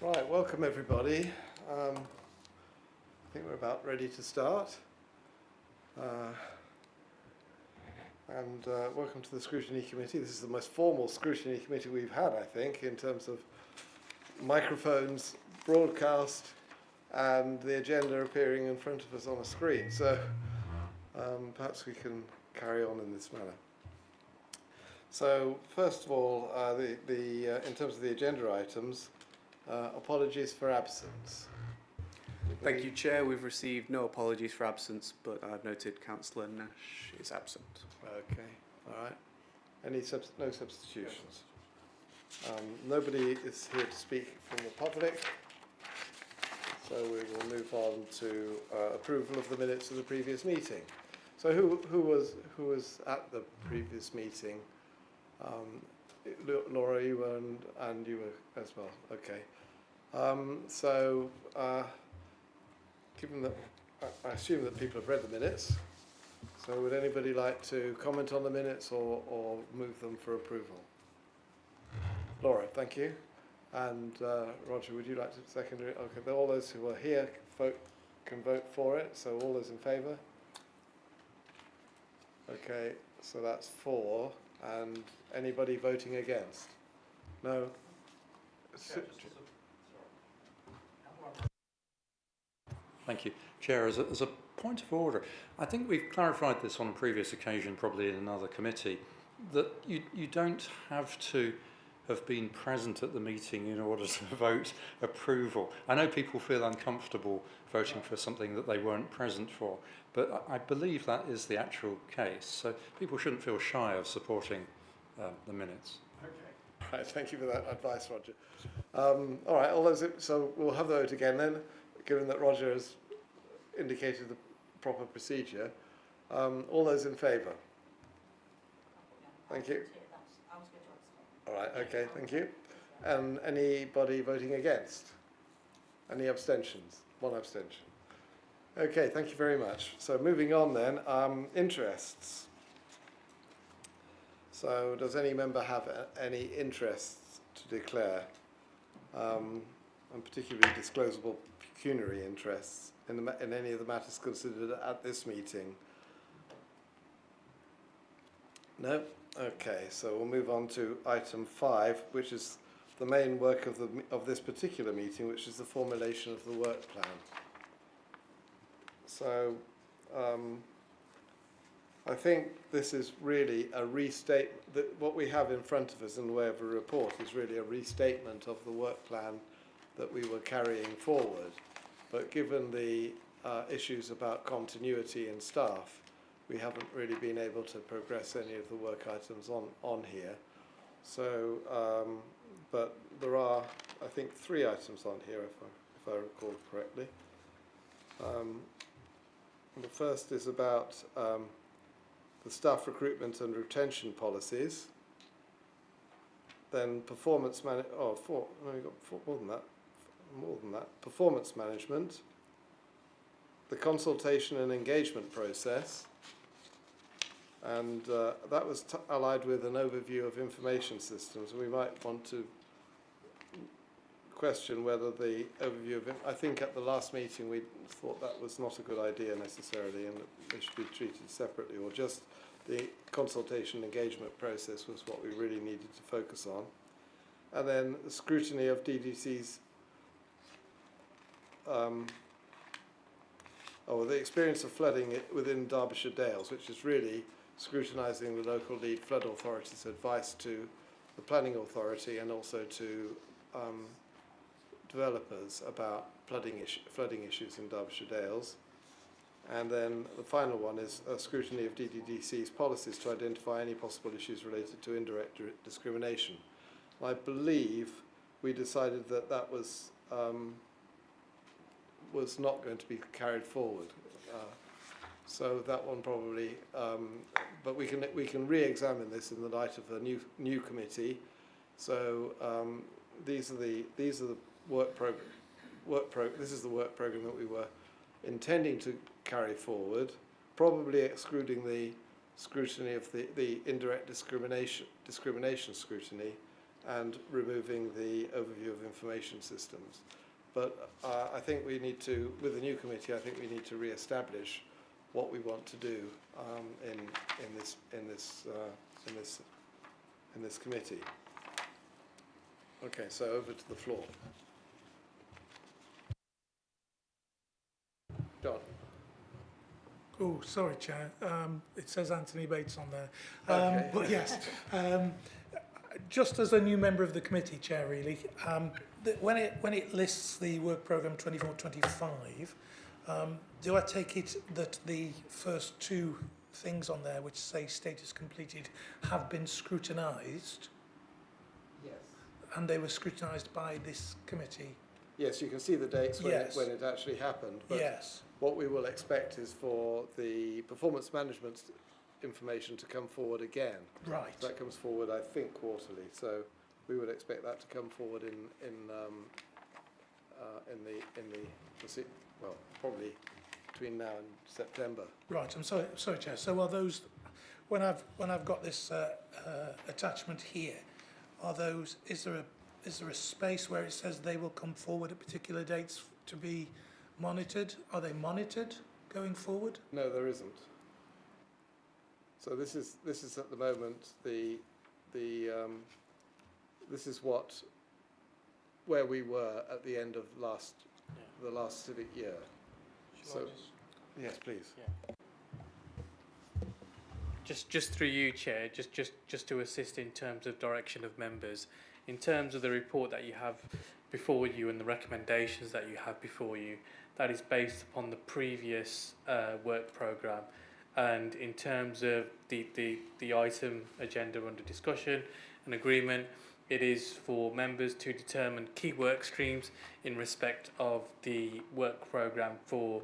Right, welcome everybody. I think we're about ready to start. Welcome to the Scrutiny Committee. This is the most formal Scrutiny Committee we've had, I think, in terms of microphones, broadcast, and the agenda appearing in front of us on a screen. So perhaps we can carry on in this manner. So first of all, in terms of the agenda items, apologies for absence. Thank you, Chair. We've received no apologies for absence, but I've noted Councillor Nash is absent. Okay, all right. No substitutions? Nobody is here to speak from the public, so we will move on to approval of the minutes of the previous meeting. So who was at the previous meeting? Laura, you were, and you were as well. Okay. Given that I assume that people have read the minutes, so would anybody like to comment on the minutes or move them for approval? Laura, thank you. And Roger, would you like to second it? Okay, all those who are here can vote for it, so all those in favour? Okay, so that's 4. And anybody voting against? No? Thank you. Chair, as a point of order, I think we've clarified this on a previous occasion, probably in another committee, that you don't have to have been present at the meeting in order to vote approval. I know people feel uncomfortable voting for something that they weren't present for, but I believe that is the actual case. So people shouldn't feel shy of supporting the minutes. Okay. Right, thank you for that advice, Roger. All right, so we'll have the vote again then, given that Roger has indicated the proper procedure. All those in favour? Thank you. All right, okay, thank you. And anybody voting against? Any abstentions? 1 abstention. Okay, thank you very much. So moving on then, interests. So does any member have any interests to declare, and particularly disclosable pecuniary interests in any of the matters considered at this meeting? No? Okay, so we'll move on to item 5, which is the main work of this particular meeting, which is the formulation of the work plan. So I think this is really a restatement. What we have in front of us in the way of a report is really a restatement of the work plan that we were carrying forward. But given the issues about continuity and staff, we haven't really been able to progress any of the work items on here. So, but there are, I think, 3 items on here, if I recall correctly. The first is about the staff recruitment and retention policies. Then performance more than that. Performance management, the consultation and engagement process, and that was allied with an overview of information systems. We might want to question whether the overview of I think at the last meeting we thought that was not a good idea necessarily, and that they should be treated separately, or just the consultation engagement process was what we really needed to focus on. And then the scrutiny of DDC's the experience of flooding within Derbyshire Dales, which is really scrutinising the local lead flood authority's advice to the planning authority and also to developers about flooding issues in Derbyshire Dales. And then the final one is a scrutiny of DDDC's policies to identify any possible issues related to indirect discrimination. I believe we decided that was not going to be carried forward. So that one probably, but we can re-examine this in the light of a new committee. So these are the work program. This is the work program that we were intending to carry forward, probably excluding the scrutiny of the indirect discrimination scrutiny, and removing the overview of information systems. But I think we need to, with the new committee, I think we need to re-establish what we want to do in this committee. Okay, so over to the floor. John. Oh, sorry, Chair. It says Anthony Bates on there. Okay. But yes, just as a new member of the committee, Chair, really, when it lists the work programme 24-25, do I take it that the first two things on there, which say status completed, have been scrutinised? Yes. And they were scrutinised by this committee? Yes, you can see the dates when, Yes. when it actually happened. But Yes. what we will expect is for the performance management information to come forward again. Right. That comes forward, I think, quarterly. So we would expect that to come forward well, probably between now and September. Right. I'm sorry, Chair. So are those, when I've got this attachment here, are those? Is there a space where it says they will come forward at particular dates to be monitored? Are they monitored going forward? No, there isn't. So this is at the moment this is where we were at the end of the last civic year. Yes, please. Yeah. Just through you, Chair, just to assist in terms of direction of members, in terms of the report that you have before you and the recommendations that you have before you, that is based upon the previous work programme. And in terms of the item agenda under discussion and agreement, it is for members to determine key work streams in respect of the work programme for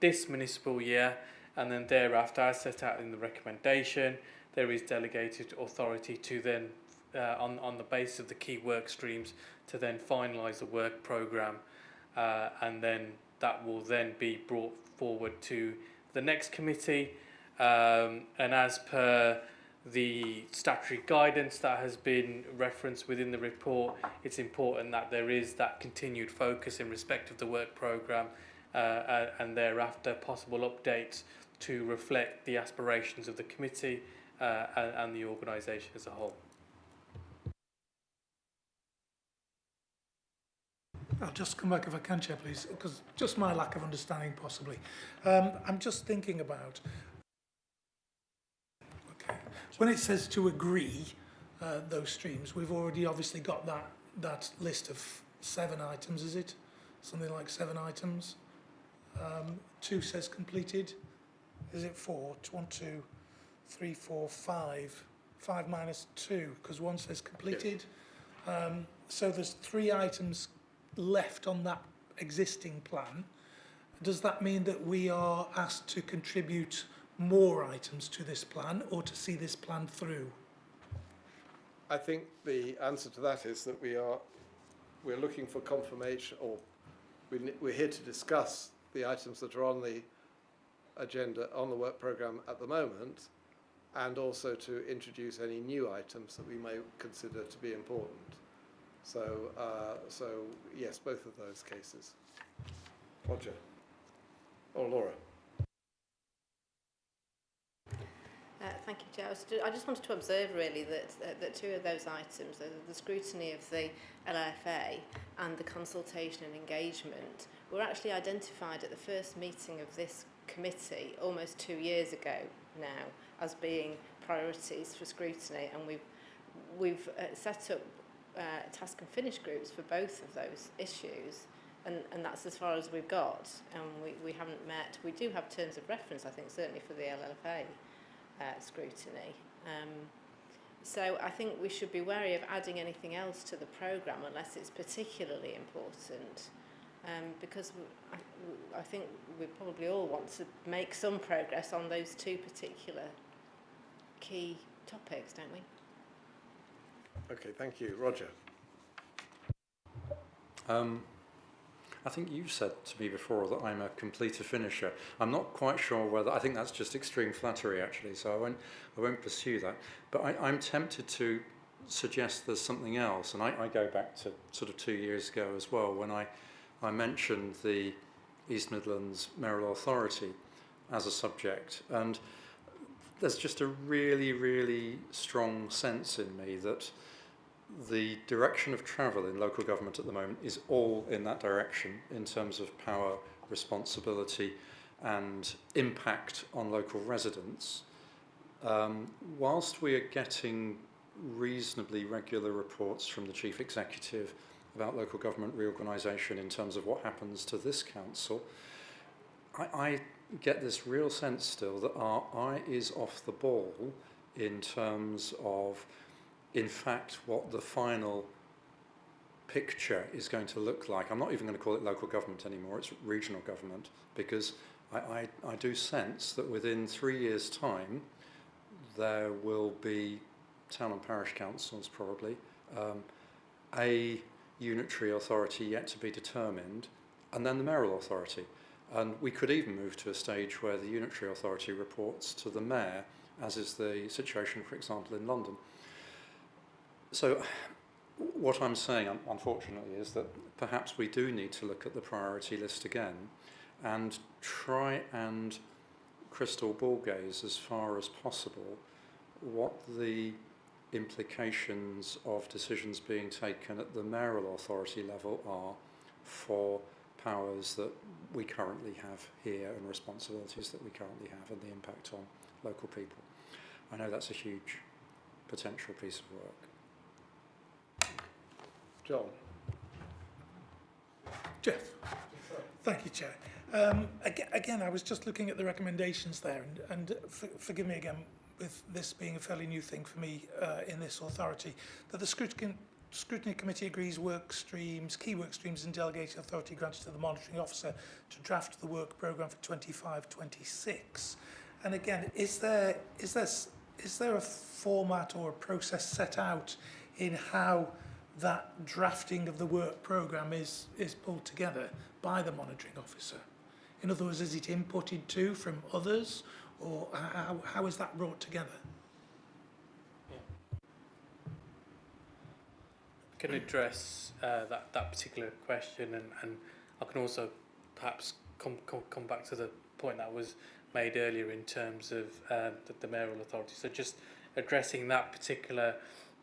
this municipal year, and then thereafter, as set out in the recommendation, there is delegated authority to then, on the basis of the key work streams, to then finalise the work programme, and then that will then be brought forward to the next committee. And as per the statutory guidance that has been referenced within the report, it's important that there is that continued focus in respect of the work programme, and thereafter possible updates to reflect the aspirations of the committee and the organisation as a whole. I'll just come back if I can, Chair, please, because just my lack of understanding possibly. I'm just thinking about, when it says to agree those streams, we've already obviously got that list of 7 items, is it? Something like 7 items. 2 says completed. Is it 4? 1, 2, 3, 4, 5. 5 minus 2, because 1 says completed. Yes. So there's 3 items left on that existing plan. Does that mean that we are asked to contribute more items to this plan, or to see this plan through? I think the answer to that is that we're looking for confirmation, or we're here to discuss the items that are on the agenda, on the work programme at the moment, and also to introduce any new items that we may consider to be important. So yes, both of those cases. Roger. Or Laura. Thank you, Chair. I just wanted to observe really that 2 of those items, the scrutiny of the LFA and the consultation and engagement, were actually identified at the first meeting of this committee almost 2 years ago now as being priorities for scrutiny, and we've set up task and finish groups for both of those issues, and that's as far as we've got, and we haven't met. We do have terms of reference, I think, certainly for the LLFA scrutiny. So I think we should be wary of adding anything else to the programme unless it's particularly important, because I think we probably all want to make some progress on those 2 particular key topics, don't we? Okay, thank you. Roger. I think you said to me before that I'm a completer finisher. I'm not quite sure whether, I think that's just extreme flattery actually, so I won't pursue that. But I'm tempted to suggest there's something else. And I go back to sort of 2 years ago as well, when I mentioned the East Midlands Mayoral Authority as a subject. And there's just a really, really strong sense in me that the direction of travel in local government at the moment is all in that direction in terms of power, responsibility and impact on local residents. Whilst we are getting reasonably regular reports from the Chief Executive about local government reorganisation in terms of what happens to this council, I get this real sense still that our eye is off the ball in terms of, in fact, what the final picture is going to look like. I'm not even going to call it local government anymore, it's regional government, because I do sense that within 3 years' time there will be town and parish councils probably, a unitary authority yet to be determined, and then the mayoral authority. And we could even move to a stage where the unitary authority reports to the mayor, as is the situation, for example, in London. So what I'm saying, unfortunately, is that perhaps we do need to look at the priority list again and try and crystal ball gaze as far as possible what the implications of decisions being taken at the mayoral authority level are for powers that we currently have here and responsibilities that we currently have and the impact on local people. I know that's a huge potential piece of work. John. Jeff. Thank you, Chair. Again, I was just looking at the recommendations there, and forgive me again with this being a fairly new thing for me in this authority, that the Scrutiny Committee agrees key work streams and delegated authority granted to the monitoring officer to draft the work programme for 25-26. And again, is there a format or a process set out in how that drafting of the work programme is pulled together by the monitoring officer? In other words, is it inputted too from others, or how is that brought together? I can address that particular question, and I can also perhaps come back to the point that was made earlier in terms of the mayoral authority. So just addressing that particular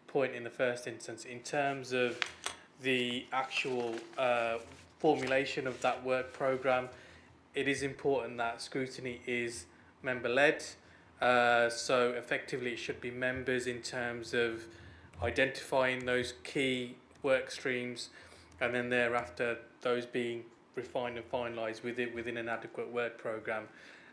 point in the first instance, in terms of the actual formulation of that work programme, it is important that scrutiny is member-led. So effectively it should be members in terms of identifying those key work streams, and then thereafter those being refined and finalised within an adequate work programme.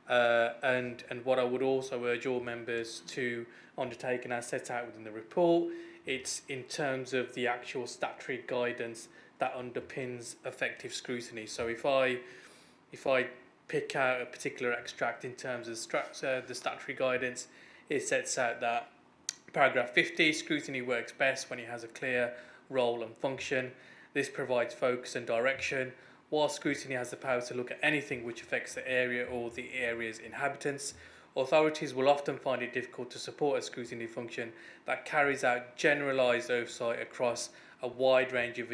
And what I would also urge all members to undertake, and as set out within the report, it's in terms of the actual statutory guidance that underpins effective scrutiny. So if I pick out a particular extract in terms of the statutory guidance, it sets out that paragraph 50, scrutiny works best when it has a clear role and function. This provides focus and direction. While scrutiny has the power to look at anything which affects the area or the area's inhabitants, authorities will often find it difficult to support a scrutiny function that carries out generalised oversight across a wide range of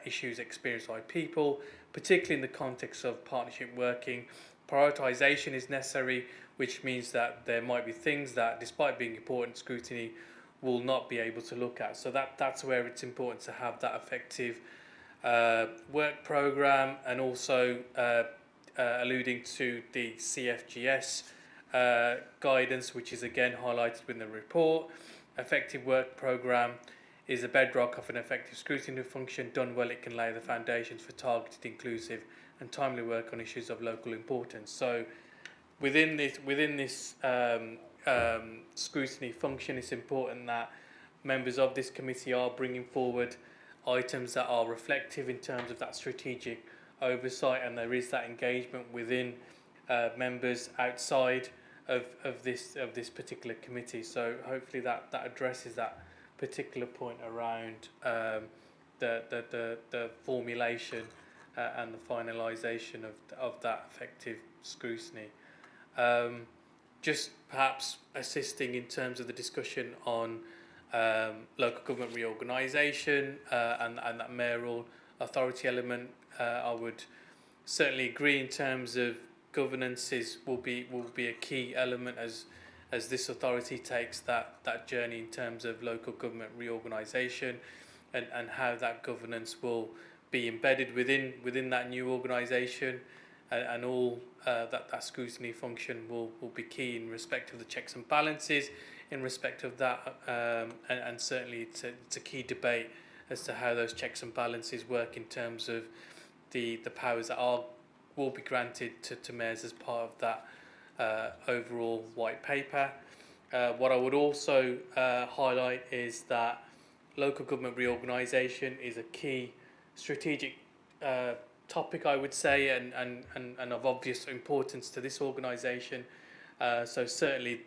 issues experienced by people, particularly in the context of partnership working. Prioritisation is necessary, which means that there might be things that, despite being important, scrutiny will not be able to look at. So that's where it's important to have that effective work programme, and also alluding to the CFGS guidance, which is again highlighted within the report. Effective work programme is a bedrock of an effective scrutiny function. Done well, it can lay the foundations for targeted, inclusive and timely work on issues of local importance. So within this scrutiny function, it's important that members of this committee are bringing forward items that are reflective in terms of that strategic oversight, and there is that engagement within members outside of this particular committee. So hopefully that addresses that particular point around the formulation and the finalisation of that effective scrutiny. Just perhaps assisting in terms of the discussion on local government reorganisation and that mayoral authority element. I would certainly agree in terms of governance will be a key element as this authority takes that journey in terms of local government reorganisation and how that governance will be embedded within that new organisation, and all that scrutiny function will be key in respect of the checks and balances, in respect of that, and certainly it's a key debate as to how those checks and balances work in terms of the powers that will be granted to mayors as part of that overall white paper. What I would also highlight is that local government reorganisation is a key strategic topic, I would say, and of obvious importance to this organisation. So certainly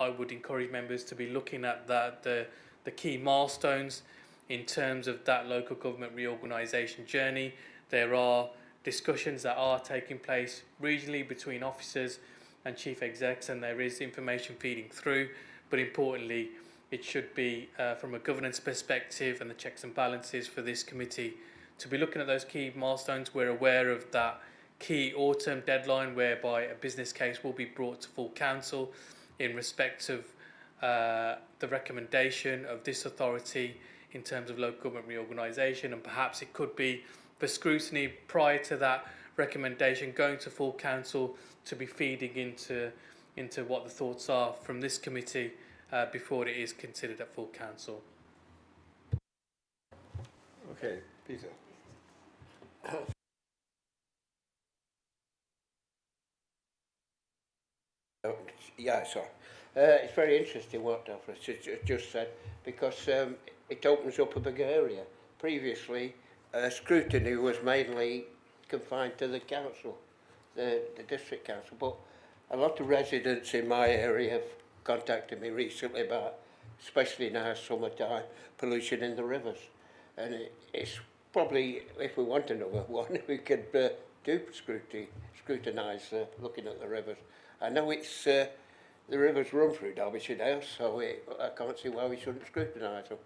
I would encourage members to be looking at the key milestones in terms of that local government reorganisation journey. There are discussions that are taking place regionally between officers and chief execs, and there is information feeding through, but importantly it should be from a governance perspective and the checks and balances for this committee to be looking at those key milestones. We're aware of that key autumn deadline whereby a business case will be brought to full council in respect of the recommendation of this authority in terms of local government reorganisation, and perhaps it could be for scrutiny prior to that recommendation going to full council to be feeding into what the thoughts are from this committee before it is considered at full council. Okay, Peter. Yeah, so it's very interesting what Alfred just said, because it opens up a big area. Previously, scrutiny was mainly confined to the council, the district council, but a lot of residents in my area have contacted me recently about, especially now summertime, pollution in the rivers. And it's probably, if we want another one, we could do scrutinise looking at the rivers. I know it's the rivers run through Derbyshire now, so I can't see why we shouldn't scrutinise them.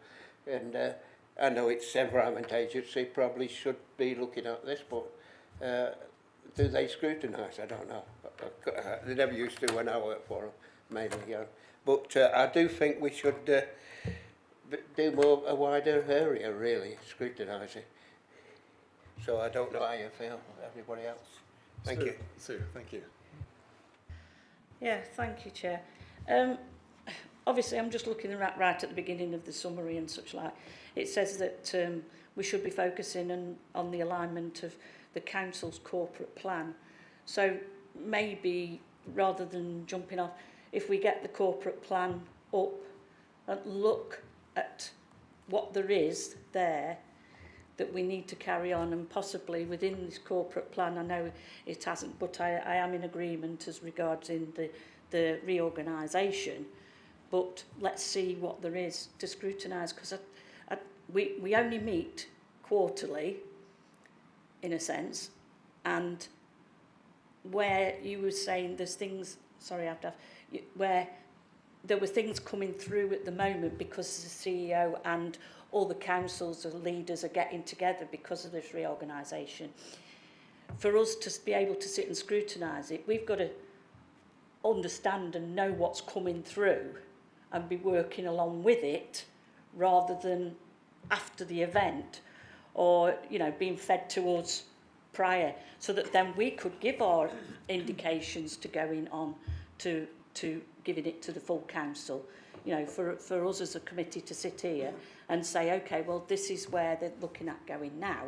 And I know it's Environment Agency probably should be looking at this, but do they scrutinise? I don't know. They never used to when I worked for them, mainly. Yeah. But I do think we should do more a wider area, really, scrutinising. So I don't know how you feel, everybody else. Thank you. Sue, thank you. Yeah, thank you, Chair. Obviously, I'm just looking right at the beginning of the summary and such like. It says that we should be focusing on the alignment of the council's corporate plan. So maybe rather than jumping off, if we get the corporate plan up and look at what there is there that we need to carry on, and possibly within this corporate plan, I know it hasn't, but I am in agreement as regards in the reorganisation, but let's see what there is to scrutinise, because we only meet quarterly in a sense, and where you were saying there's things, sorry, where there were things coming through at the moment because the CEO and all the councils and leaders are getting together because of this reorganisation. For us to be able to sit and scrutinise it, we've got to understand and know what's coming through and be working along with it rather than after the event, or being fed to us prior, so that then we could give our indications to going on to giving it to the full council. For us as a committee to sit here and say, okay, well, this is where they're looking at going now.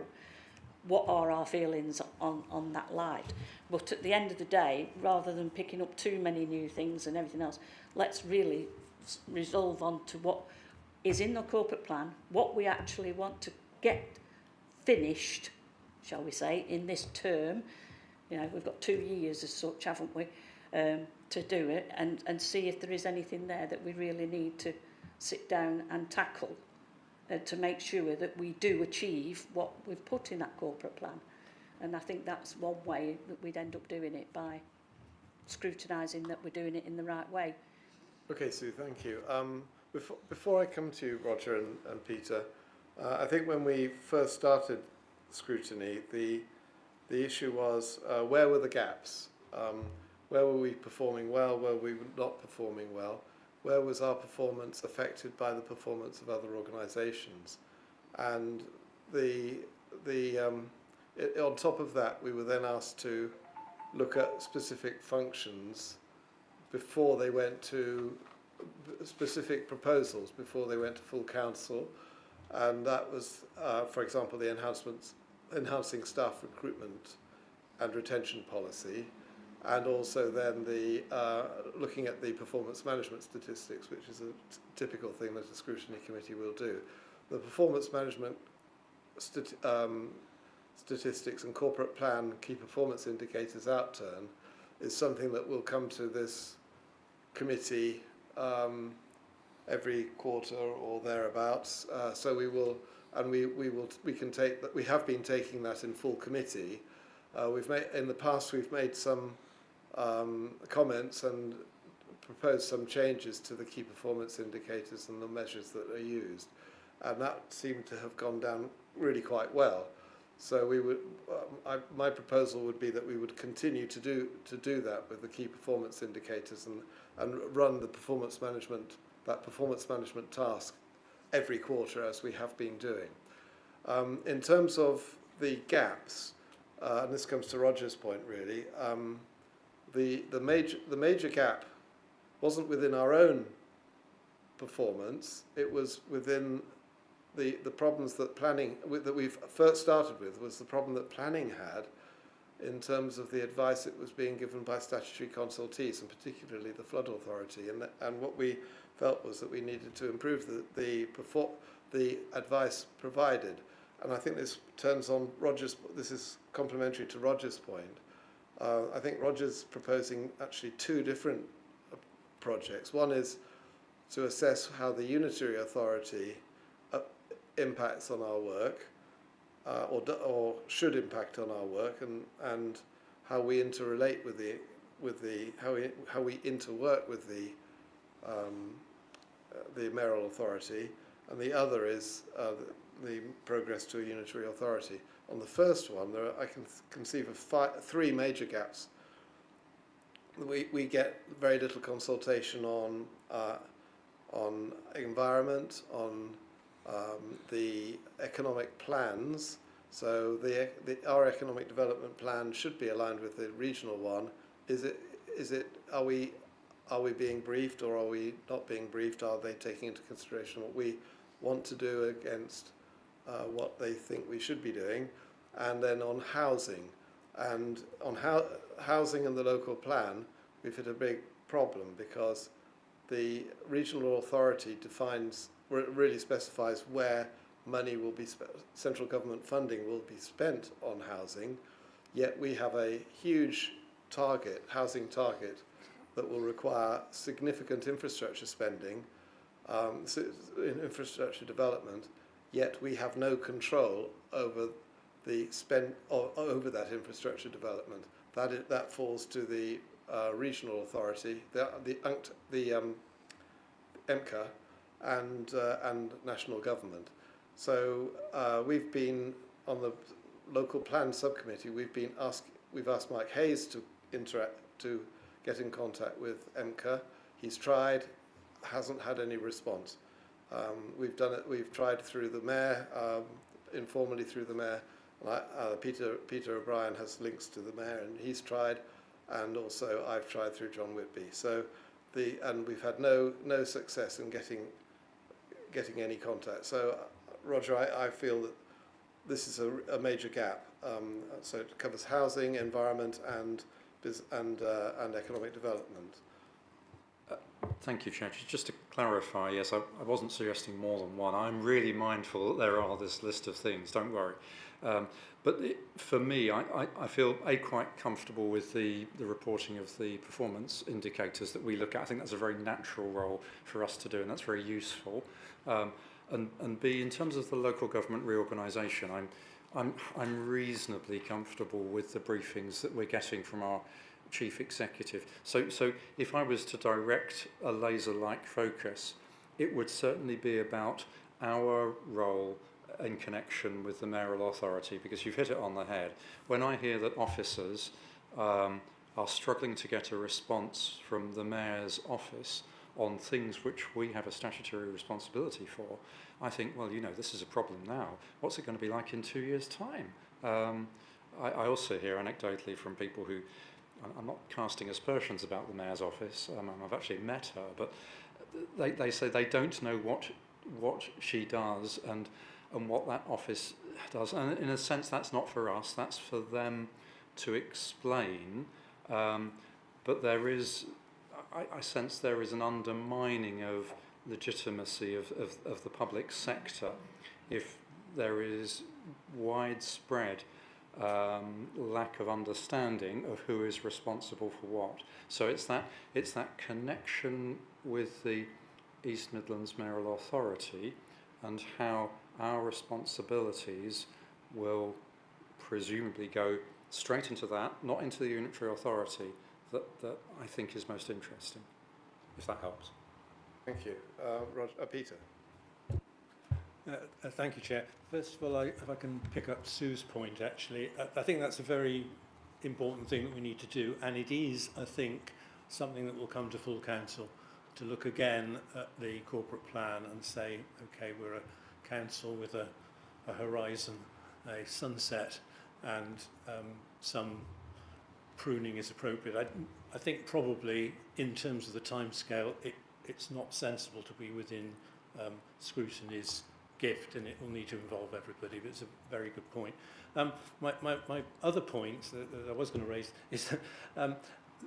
What are our feelings on that light? But at the end of the day, rather than picking up too many new things and everything else, let's really resolve on to what is in the corporate plan, what we actually want to get finished, shall we say, in this term. We've got 2 years as such, haven't we, to do it, and see if there is anything there that we really need to sit down and tackle to make sure that we do achieve what we've put in that corporate plan. And I think that's one way that we'd end up doing it, by scrutinising that we're doing it in the right way. Okay, Sue, thank you. before I come to you, Roger and Peter, I think when we first started scrutiny, the issue was where were the gaps? Where were we performing well? Where were we not performing well? Where was our performance affected by the performance of other organisations? And on top of that, we were then asked to look at specific functions before they went to specific proposals, before they went to full council. And that was, for example, the enhancing staff recruitment and retention policy, and also then the looking at the performance management statistics, which is a typical thing that a scrutiny committee will do. The performance management statistics and corporate plan key performance indicators outturn is something that will come to this committee every quarter or thereabouts. So we will, and we can take that. We have been taking that in full committee. We've made in the past. We've made some comments and proposed some changes to the key performance indicators and the measures that are used, and that seemed to have gone down really quite well. So we would, my proposal would be that we would continue to do that with the key performance indicators and run the performance management task every quarter as we have been doing. In terms of the gaps, and this comes to Roger's point really, the major gap wasn't within our own performance. It was within the problems that that we've first started with was the problem that planning had in terms of the advice it was being given by statutory consultees, and particularly the Flood Authority. And what we felt was that we needed to improve the advice provided. And I think this turns on this is complementary to Roger's point. I think Roger's proposing actually two different projects. One is to assess how the unitary authority impacts on our work, or should impact on our work, and how we interrelate how we interwork with the mayoral authority, and the other is the progress to a unitary authority. On the first one, I can conceive of three major gaps. We get very little consultation on environment, on the economic plans. So our economic development plan should be aligned with the regional one. Are we being briefed, or are we not being briefed? Are they taking into consideration what we want to do against what they think we should be doing? And then on housing, and on housing and the local plan, we've hit a big problem because the regional authority really specifies where money will be central government funding will be spent on housing, yet we have a huge housing target that will require significant infrastructure spending, in infrastructure development, yet we have no control over the over that infrastructure development. That falls to the regional authority, the MCA, and national government. So we've been on the local plan subcommittee. We've asked Mike Hayes to get in contact with MCA. He's tried, hasn't had any response. We've done it. We've tried through the mayor, informally through the mayor. Peter O'Brien has links to the mayor, and he's tried, and also I've tried through John Whitby. So and we've had no success in getting any contact. So Roger, I feel that this is a major gap. So it covers housing, environment, and economic development. Thank you, Chair. Just to clarify, yes, I wasn't suggesting more than one. I'm really mindful that there are this list of things, don't worry. But for me, I feel quite comfortable with the reporting of the performance indicators that we look at. I think that's a very natural role for us to do, and that's very useful. And B, in terms of the local government reorganisation, I'm reasonably comfortable with the briefings that we're getting from our chief executive. So if I was to direct a laser-like focus it would certainly be about our role in connection with the mayoral authority, because you've hit it on the head. When I hear that officers are struggling to get a response from the mayor's office on things which we have a statutory responsibility for, I think, well, you know, this is a problem now. What's it going to be like in 2 years' time? I also hear anecdotally from people who, I'm not casting aspersions about the mayor's office, I've actually met her, but they say they don't know what she does and what that office does. And in a sense, that's not for us, that's for them to explain. But there is, I sense there is an undermining of legitimacy of the public sector if there is widespread lack of understanding of who is responsible for what. So it's that connection with the East Midlands Mayoral Authority and how our responsibilities will presumably go straight into that, not into the unitary authority, that I think is most interesting, if that helps. Thank you. Peter. Thank you, Chair. First of all, if I can pick up Sue's point, actually, I think that's a very important thing that we need to do, and it is, I think, something that will come to full council, to look again at the corporate plan and say, okay, we're a council with a horizon, a sunset, and some pruning is appropriate. I think probably in terms of the timescale, it's not sensible to be within Scrutiny's gift, and it will need to involve everybody, but it's a very good point. My other point that I was going to raise is that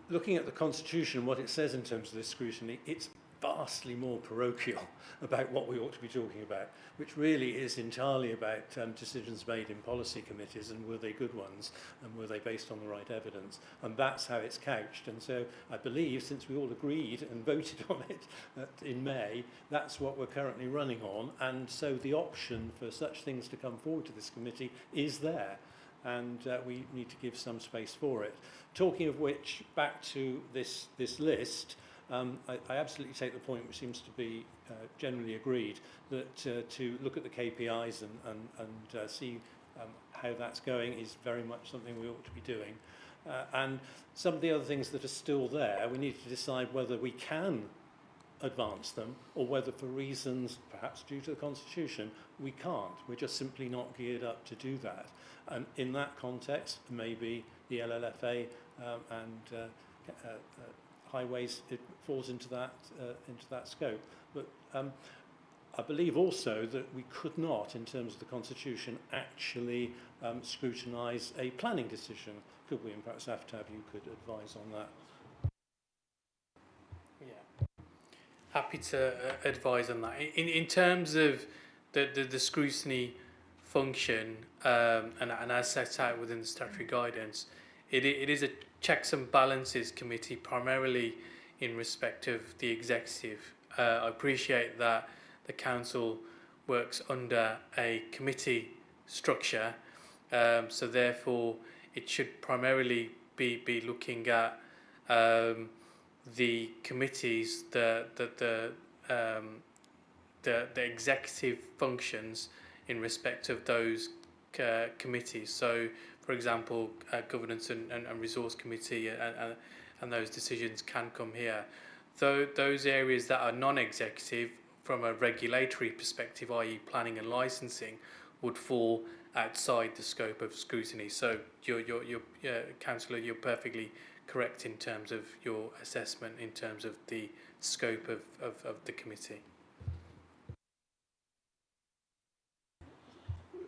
looking at the Constitution and what it says in terms of this scrutiny, it's vastly more parochial about what we ought to be talking about, which really is entirely about decisions made in policy committees, and were they good ones, and were they based on the right evidence, and that's how it's couched. And so I believe, since we all agreed and voted on it in May, that's what we're currently running on, and so the option for such things to come forward to this committee is there, and we need to give some space for it. Talking of which, back to this list, I absolutely take the point, which seems to be generally agreed, that to look at the KPIs and see how that's going is very much something we ought to be doing. And some of the other things that are still there, we need to decide whether we can advance them, or whether for reasons perhaps due to the Constitution we can't. We're just simply not geared up to do that. And in that context, maybe the LLFA and highways, it falls into that scope. But I believe also that we could not, in terms of the Constitution, actually scrutinise a planning decision, could we? And perhaps Aftab, you could advise on that. Yeah, happy to advise on that. In terms of the scrutiny function, and as set out within the statutory guidance, it is a checks and balances committee, primarily in respect of the executive. I appreciate that the council works under a committee structure, so therefore it should primarily be looking at the committees, the executive functions in respect of those committees. So, for example, Governance and Resource Committee and those decisions can come here. Though those areas that are non-executive from a regulatory perspective, i.e. planning and licensing, would fall outside the scope of scrutiny. So, Councillor, you're perfectly correct in terms of your assessment in terms of the scope of the committee.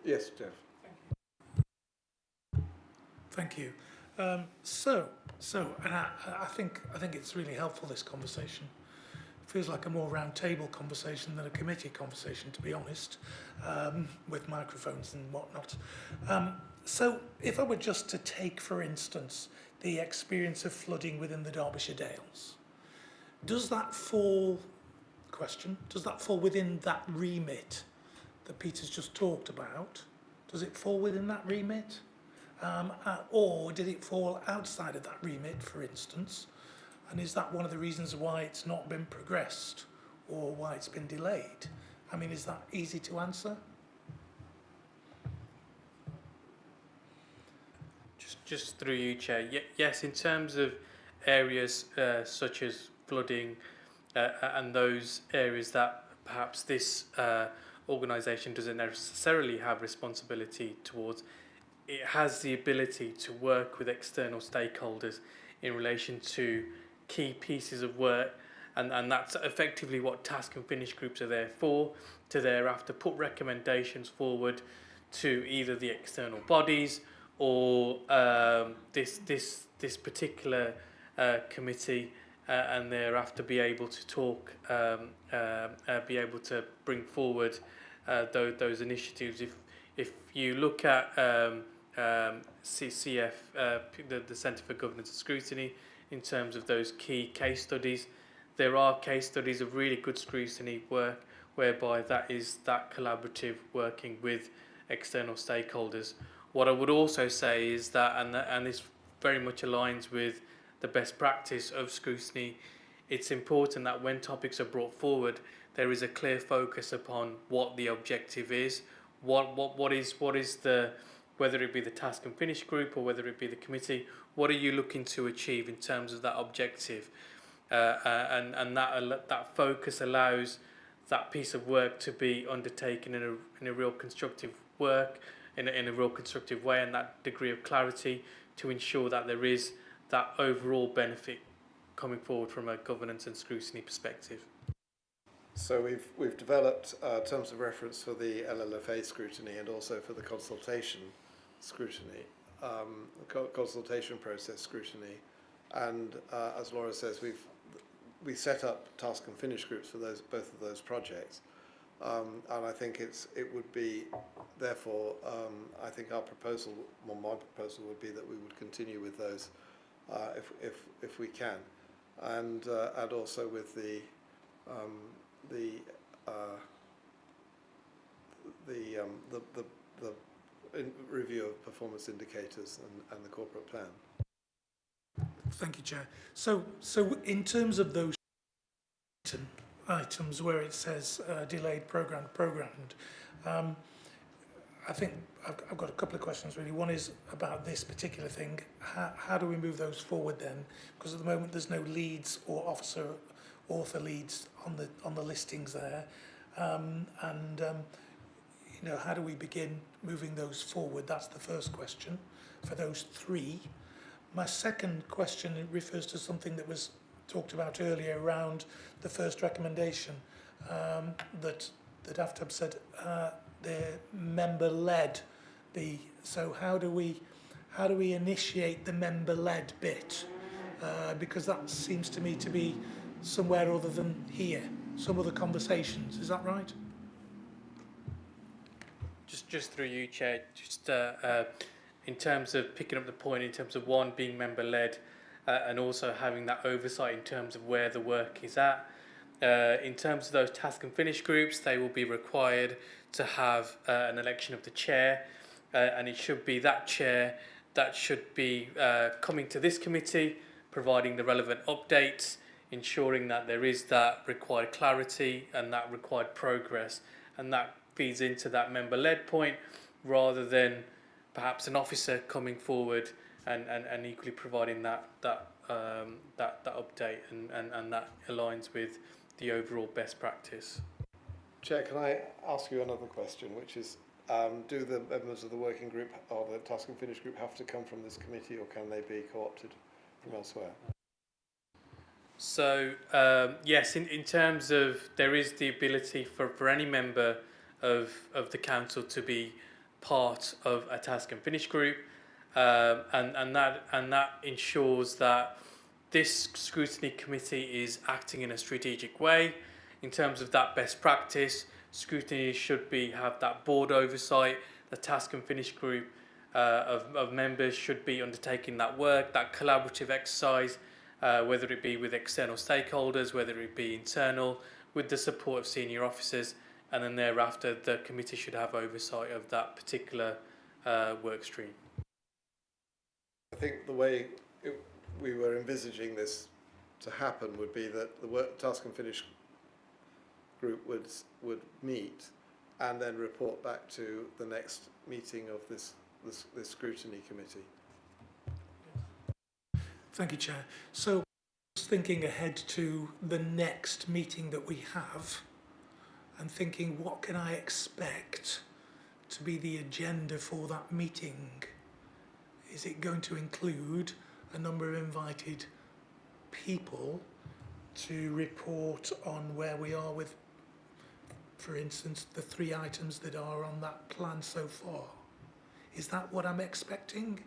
Yes, Jeff. Thank you. So, and I think it's really helpful, this conversation. It feels like a more round table conversation than a committee conversation, to be honest, with microphones and whatnot. So if I were just to take, for instance, the experience of flooding within the Derbyshire Dales, does that fall within that remit that Peter's just talked about? Does it fall within that remit? Or did it fall outside of that remit, for instance? And is that one of the reasons why it's not been progressed? or why it's been delayed. I mean, is that easy to answer? Just through you, Chair. Yes, in terms of areas such as flooding and those areas that perhaps this organisation doesn't necessarily have responsibility towards, it has the ability to work with external stakeholders in relation to key pieces of work, and that's effectively what task and finish groups are there for, to thereafter put recommendations forward to either the external bodies or this particular committee, and thereafter be able to talk, be able to bring forward those initiatives. If you look at CCF, the Centre for Governance and Scrutiny, in terms of those key case studies, there are case studies of really good scrutiny work whereby that is that collaborative working with external stakeholders. What I would also say is that, and this very much aligns with the best practice of scrutiny, it's important that when topics are brought forward, there is a clear focus upon what the objective is, what is the, whether it be the task and finish group or whether it be the committee, what are you looking to achieve in terms of that objective, and that focus allows that piece of work to be undertaken in a real constructive work, in a real constructive way, and that degree of clarity to ensure that there is that overall benefit coming forward from a governance and scrutiny perspective. So we've developed terms of reference for the LLFA scrutiny and also for the consultation scrutiny, consultation process scrutiny, and as Laura says, we set up task and finish groups for both of those projects, and I think it would be therefore I think our proposal, well, my proposal would be that we would continue with those if we can, and also with the review of performance indicators and the corporate plan. Thank you, Chair. So in terms of those items where it says delayed, programmed, I think I've got a couple of questions really. One is about this particular thing. How do we move those forward then? Because at the moment there's no leads or author leads on the listings there, you know, how do we begin moving those forward? That's the first question for those three. My second question, it refers to something that was talked about earlier around the first recommendation, that AFTAB said they're member-led. So how do we initiate the member-led bit? Because that seems to me to be somewhere other than here, some other conversations. Is that right? Just through you, Chair, just in terms of picking up the point, in terms of one, being member-led, and also having that oversight in terms of where the work is at. In terms of those task and finish groups, they will be required to have an election of the chair, and it should be that chair that should be coming to this committee, providing the relevant updates, ensuring that there is that required clarity and that required progress, and that feeds into that member-led point, rather than perhaps an officer coming forward and equally providing that update, and that aligns with the overall best practice. Chair, can I ask you another question, which is, do the members of the working group or the task and finish group have to come from this committee, or can they be co-opted from elsewhere? So yes, in terms of, there is the ability for any member of the council to be part of a task and finish group, and that ensures that this scrutiny committee is acting in a strategic way. In terms of that best practice, scrutiny should have that board oversight. The task and finish group of members should be undertaking that work, that collaborative exercise, whether it be with external stakeholders, whether it be internal, with the support of senior officers, and then thereafter the committee should have oversight of that particular work stream. I think the way we were envisaging this to happen would be that the task and finish group would meet and then report back to the next meeting of this scrutiny committee. Thank you, Chair. So, just thinking ahead to the next meeting that we have, and thinking, what can I expect to be the agenda for that meeting? Is it going to include a number of invited people to report on where we are with, for instance, the 3 items that are on that plan so far? Is that what I'm expecting?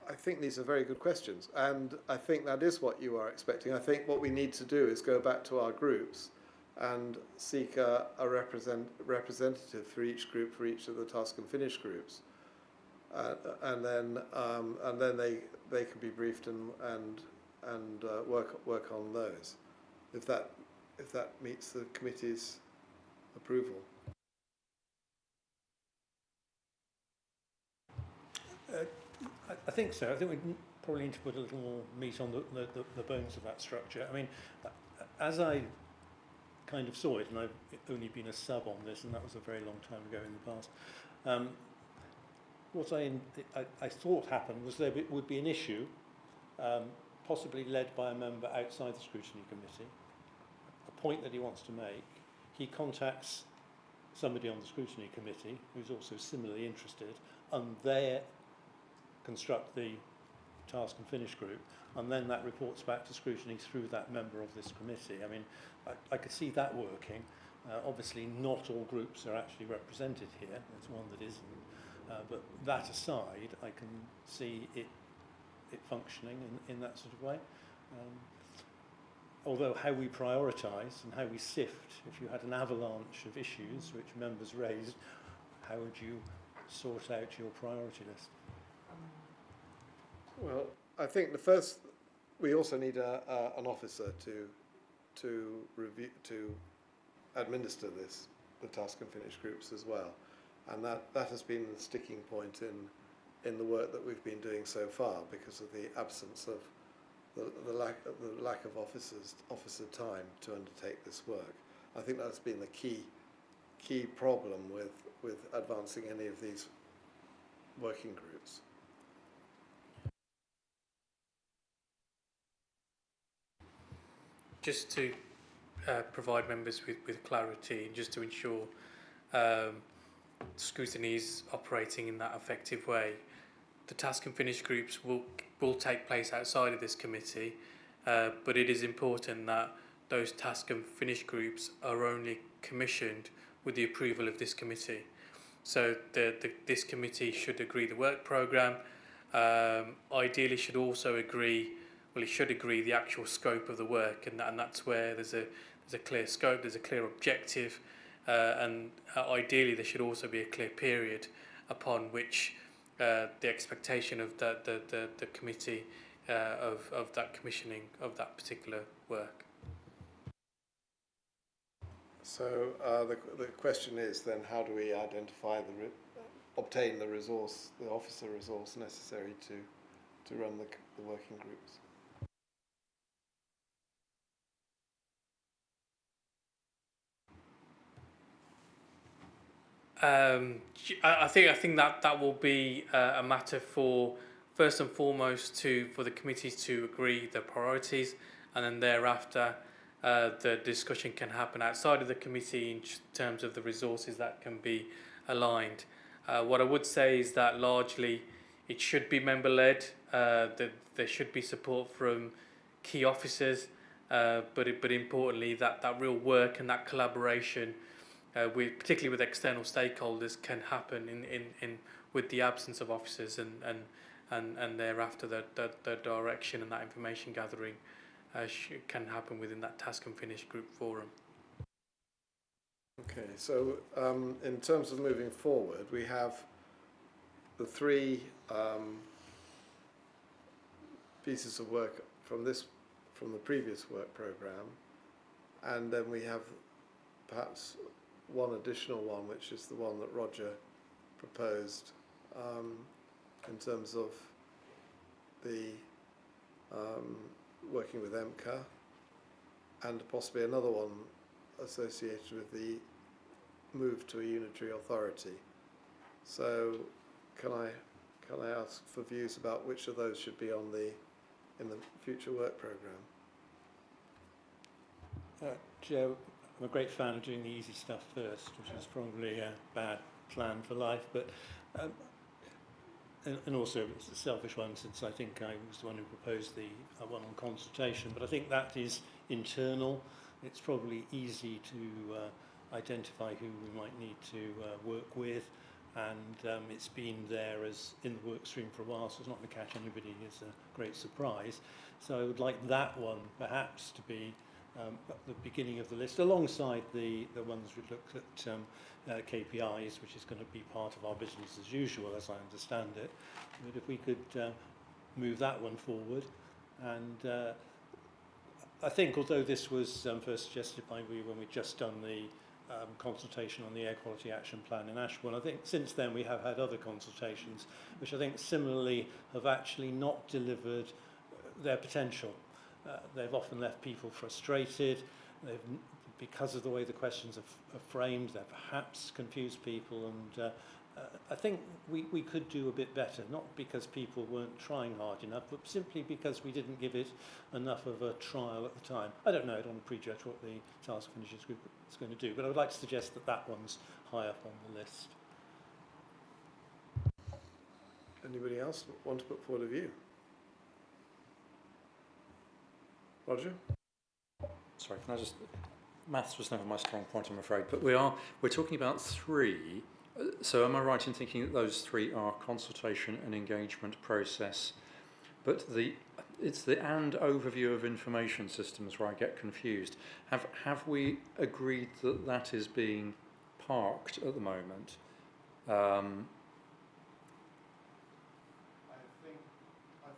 I think these are very good questions, and I think that is what you are expecting. I think what we need to do is go back to our groups and seek a representative for each group, for each of the task and finish groups, and then they can be briefed and work on those, if that meets the committee's approval. I think so. I think we probably need to put a little more meat on the bones of that structure. I mean, as I kind of saw it, and I've only been a sub on this, and that was a very long time ago in the past, what I thought happened was there would be an issue, possibly led by a member outside the scrutiny committee, a point that he wants to make. He contacts somebody on the scrutiny committee who's also similarly interested, and they construct the task and finish group, and then that reports back to scrutiny through that member of this committee. I mean, I could see that working. Obviously, not all groups are actually represented here. There's one that isn't. But that aside, I can see it functioning in that sort of way. Although how we prioritise and how we sift, if you had an avalanche of issues which members raised, how would you sort out your priority list? Well, I think we also need an officer to review, to administer the task and finish groups as well, and that has been the sticking point in the work that we've been doing so far, because of the absence of the lack of officer time to undertake this work. I think that's been the key problem with advancing any of these working groups. Just to provide members with clarity, and just to ensure scrutiny is operating in that effective way, the task and finish groups will take place outside of this committee, but it is important that those task and finish groups are only commissioned with the approval of this committee. So this committee should agree the work programme, ideally should also agree, well, it should agree the actual scope of the work, and that's where there's a clear scope, there's a clear objective, and ideally there should also be a clear period upon which the expectation of the committee of that commissioning of that particular work. So the question is then, how do we identify obtain the officer resource necessary to run the working groups? I think that will be a matter for, first and foremost, for the committees to agree the priorities, and then thereafter the discussion can happen outside of the committee in terms of the resources that can be aligned. What I would say is that largely it should be member-led, that there should be support from key officers, but importantly that real work and that collaboration particularly with external stakeholders, can happen in with the absence of officers, and thereafter the direction and that information gathering can happen within that task and finish group forum. Okay, so in terms of moving forward, we have the 3 pieces of work from the previous work programme, and then we have perhaps one additional one, which is the one that Roger proposed in terms of the working with EMCA, and possibly another one associated with the move to a unitary authority. So can I ask for views about which of those should be on in the future work programme? Joe, I'm a great fan of doing the easy stuff first, which is probably a bad plan for life, but and also it's a selfish one, since I think I was the one who proposed the one on consultation, but I think that is internal. It's probably easy to identify who we might need to work with, and it's been there as in the work stream for a while, so it's not going to catch anybody as a great surprise. So I would like that one perhaps to be at the beginning of the list, alongside the ones we looked at KPIs, which is going to be part of our business as usual, as I understand it. But if we could move that one forward, and I think, although this was first suggested by when we'd just done the consultation on the Air Quality Action Plan in Ashbourne, I think since then we have had other consultations, which I think similarly have actually not delivered their potential. They've often left people frustrated. Because of the way the questions are framed, they've perhaps confused people, and I think we could do a bit better, not because people weren't trying hard enough, but simply because we didn't give it enough of a trial at the time. I don't know, I don't want to prejudge what the task finishers group is going to do, but I would like to suggest that that one's high up on the list. Anybody else want to put forward a view? Roger? Sorry, can I just... Maths was never my strong point, I'm afraid, but we're talking about three. So am I right in thinking that those three are consultation and engagement process? But it's the and overview of information systems where I get confused. Have we agreed that that is being parked at the moment? I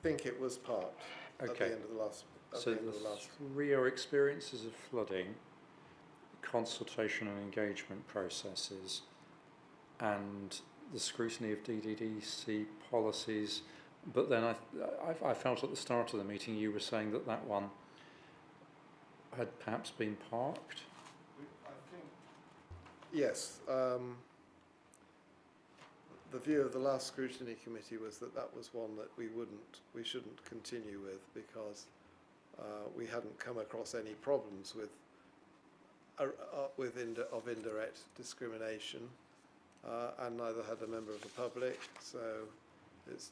think it was parked at the end of the last. So the three are experiences of flooding, consultation and engagement processes, and the scrutiny of DDDC policies. But then I felt at the start of the meeting you were saying that that one had perhaps been parked. I think yes. The view of the last scrutiny committee was that that was one that we shouldn't continue with, because we hadn't come across any problems of indirect discrimination, and neither had a member of the public, so it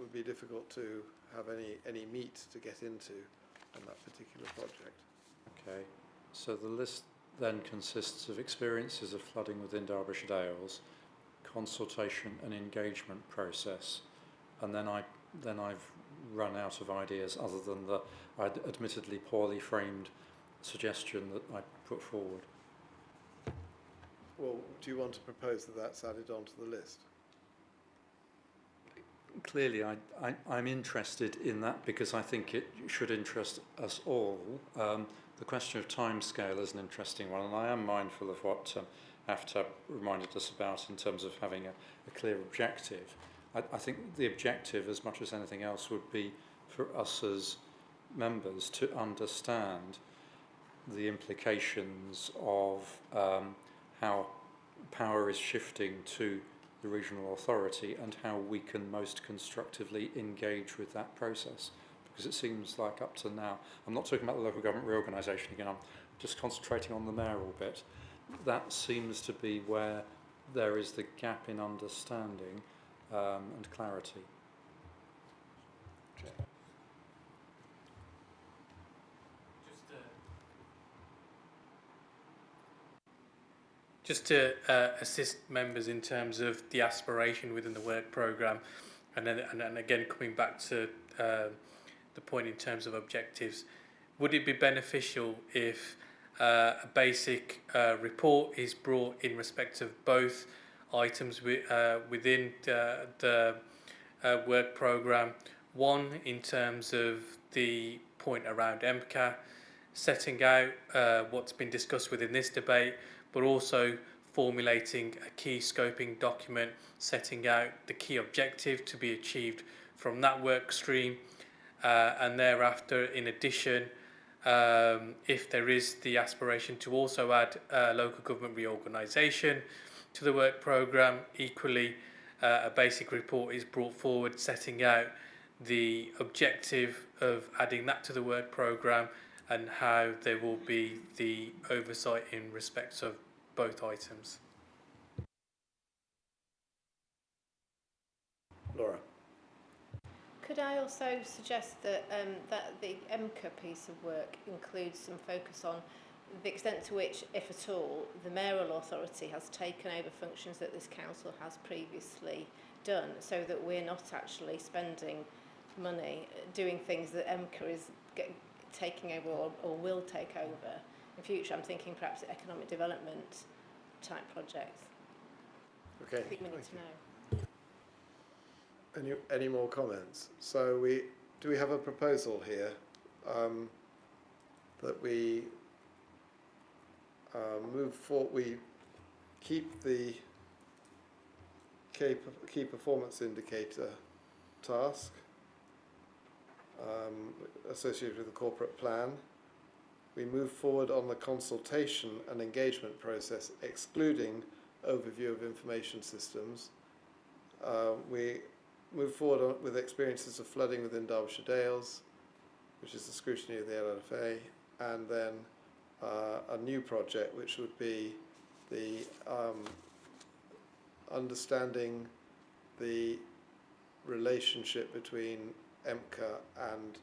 would be difficult to have any meat to get into on that particular project. Okay, so the list then consists of experiences of flooding within Derbyshire Dales, consultation and engagement process, and then I've run out of ideas other than the admittedly poorly framed suggestion that I put forward. Well, do you want to propose that that's added onto the list? Clearly, I'm interested in that because I think it should interest us all. The question of timescale is an interesting one, and I am mindful of what AFTA reminded us about in terms of having a clear objective. I think the objective, as much as anything else, would be for us as members to understand the implications of how power is shifting to the regional authority and how we can most constructively engage with that process. Because it seems like up to now, I'm not talking about the local government reorganisation again, I'm just concentrating on the mayoral bit. That seems to be where there is the gap in understanding and clarity. Just to assist members in terms of the aspiration within the work programme, and again coming back to the point in terms of objectives, would it be beneficial if a basic report is brought in respect of both items within the work programme? One, in terms of the point around MCA, setting out what's been discussed within this debate, but also formulating a key scoping document setting out the key objective to be achieved from that work stream, and thereafter, in addition, If there is the aspiration to also add local government reorganisation to the work programme, equally a basic report is brought forward setting out the objective of adding that to the work programme and how there will be the oversight in respect of both items. Laura. Could I also suggest that that the MCA piece of work includes some focus on the extent to which, if at all, the mayoral authority has taken over functions that this council has previously done, so that we're not actually spending money doing things that MCA is taking over or will take over in future. I'm thinking perhaps economic development type projects. Okay. I think we need to know. Any more comments? So do we have a proposal here that we move forward? We keep the key performance indicator task associated with the corporate plan. We move forward on the consultation and engagement process, excluding overview of information systems. We move forward with experiences of flooding within Derbyshire Dales, which is the scrutiny of the LFA, and then a new project which would be the understanding the relationship between MCA and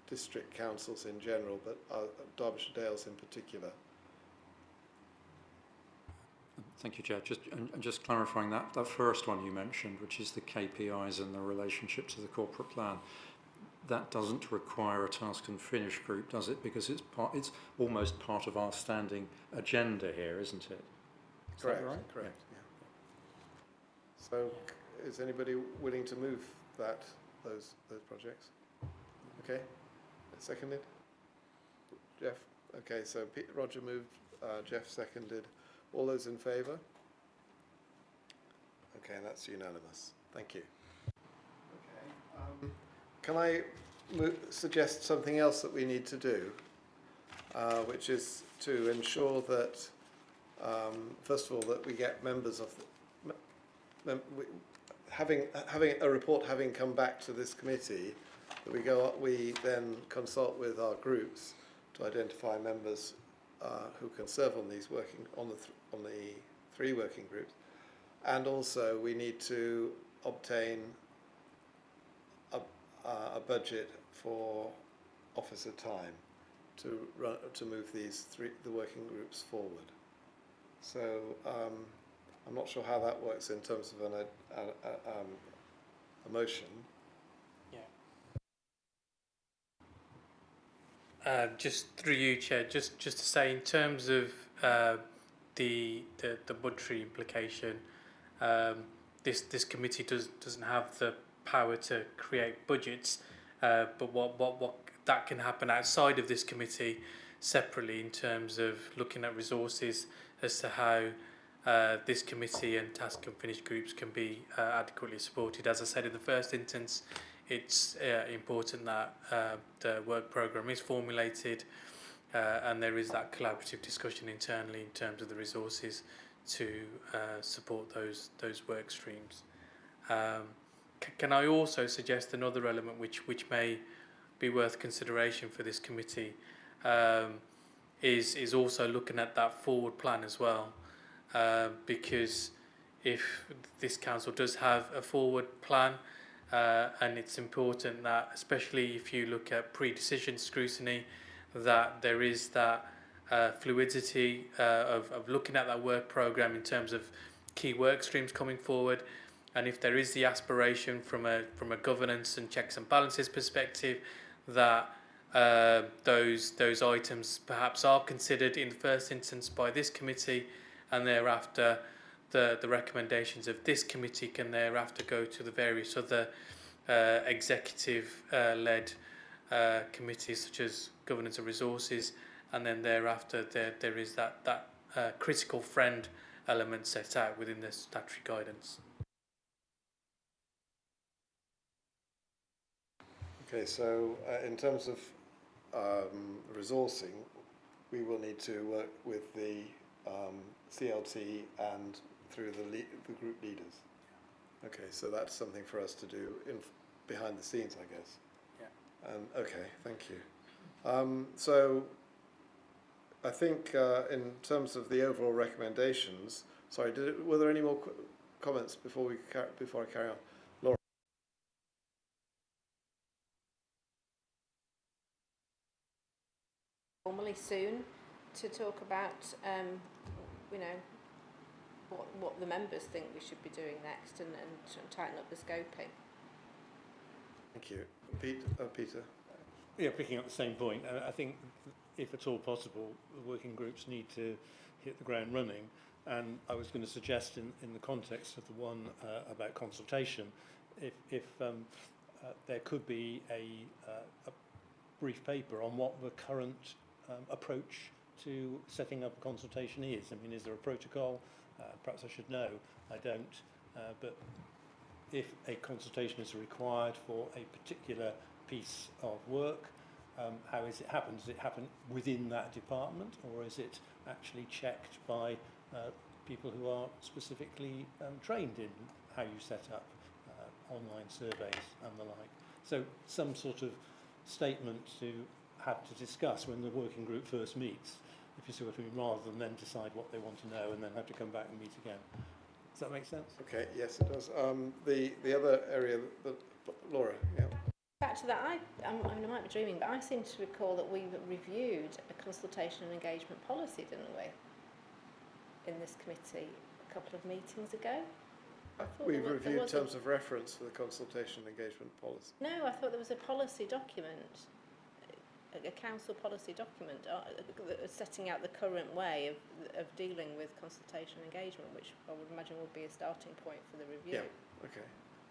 district councils in general, but Derbyshire Dales in particular. Thank you, Chair. Just clarifying that first one you mentioned, which is the KPIs and the relationship to the corporate plan. That doesn't require a task and finish group, does it? Because it's almost part of our standing agenda here, isn't it? Is Correct. that right? Correct. Yeah. So, is anybody willing to move those projects? Okay. Seconded. Jeff. Okay. So Roger moved. Jeff seconded. All those in favour? Okay, that's unanimous. Thank you. Okay. Can I suggest something else that we need to do, which is to ensure that, first of all, that we get members of having a report having come back to this committee, that we then consult with our groups to identify members who can serve on these on the three working groups, and also we need to obtain a budget for officer time to move the working groups forward. So I'm not sure how that works in terms of a motion. Just through you, Chair, just to say, in terms of the budgetary implication, this committee doesn't have the power to create budgets, but what that can happen outside of this committee separately in terms of looking at resources as to how this committee and task and finish groups can be adequately supported. As I said in the first instance, it's important that the work programme is formulated and there is that collaborative discussion internally in terms of the resources to support those work streams. Can I also suggest another element which may be worth consideration for this committee is also looking at that forward plan as well, because if this council does have a forward plan, and it's important that, especially if you look at pre-decision scrutiny, that there is that fluidity of looking at that work programme in terms of key work streams coming forward, and if there is the aspiration from a governance and checks and balances perspective that those items perhaps are considered in the first instance by this committee, and thereafter the recommendations of this committee can thereafter go to the various other executive-led committees such as governance and resources, and then thereafter there is that critical friend element set out within the statutory guidance. Okay, so in terms of resourcing, we will need to work with the CLT and through the group leaders. Okay, so that's something for us to do behind the scenes, I guess. Yeah. And okay, thank you. So I think in terms of the overall recommendations, sorry, were there any more comments before I carry on? Laura? Formally soon to talk about, you know, what the members think we should be doing next and tighten up the scoping. Thank you. Peter? Yeah, picking up the same point, I think if at all possible, the working groups need to hit the ground running. And I was going to suggest in the context of the one about consultation, if there could be a brief paper on what the current approach to setting up a consultation is. I mean, is there a protocol? Perhaps I should know. I don't. But if a consultation is required for a particular piece of work, how is it happen? Does it happen within that department, or is it actually checked by people who are specifically trained in how you set up online surveys and the like? So some sort of statement to have to discuss when the working group first meets, if you see what I mean, rather than then decide what they want to know and then have to come back and meet again. Does that make sense? Okay, yes, it does. The other area, Laura, yeah. Back to that, I mean, I might be dreaming, but I seem to recall that we reviewed a consultation and engagement policy, didn't we, in this committee a couple of meetings ago? We've reviewed terms of reference for the consultation and engagement policy. No, I thought there was a policy document, a council policy document setting out the current way of dealing with consultation and engagement, which I would imagine would be a starting point for the review. Yeah, okay.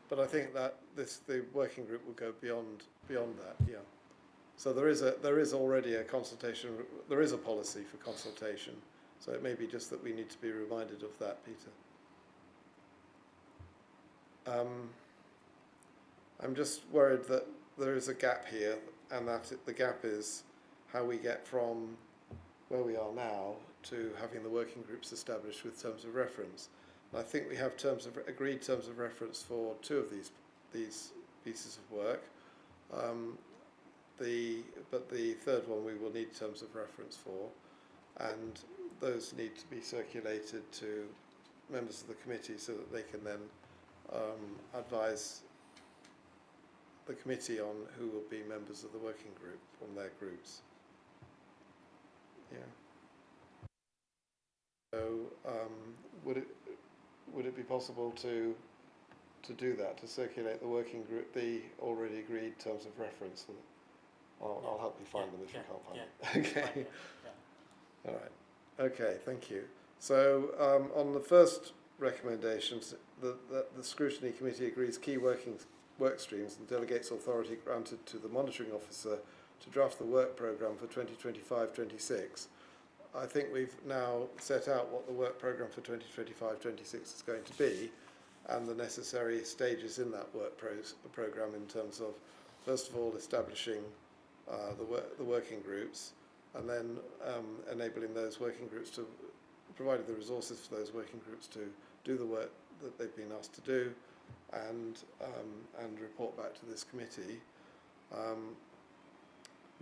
But I think that the working group will go beyond that, yeah. So there is already a consultation, there is a policy for consultation, so it may be just that we need to be reminded of that, Peter. I'm just worried that there is a gap here, and that the gap is how we get from where we are now to having the working groups established with terms of reference. And I think we have agreed terms of reference for 2 of these pieces of work. But the third one we will need terms of reference for, and those need to be circulated to members of the committee so that they can then advise the committee on who will be members of the working group from their groups. Yeah. So would it be possible to do that, to circulate the working group, the already agreed terms of reference? I'll help you find them if you can't find them. Okay. All right. Okay. Thank you. So on the first recommendations, the Scrutiny Committee agrees key work streams and delegates authority granted to the monitoring officer to draft the work programme for 2025-26. I think we've now set out what the work programme for 2025-26 is going to be, and the necessary stages in that work programme in terms of, first of all, establishing the working groups, and then enabling those working groups to, providing the resources for those working groups to do the work that they've been asked to do, and report back to this committee.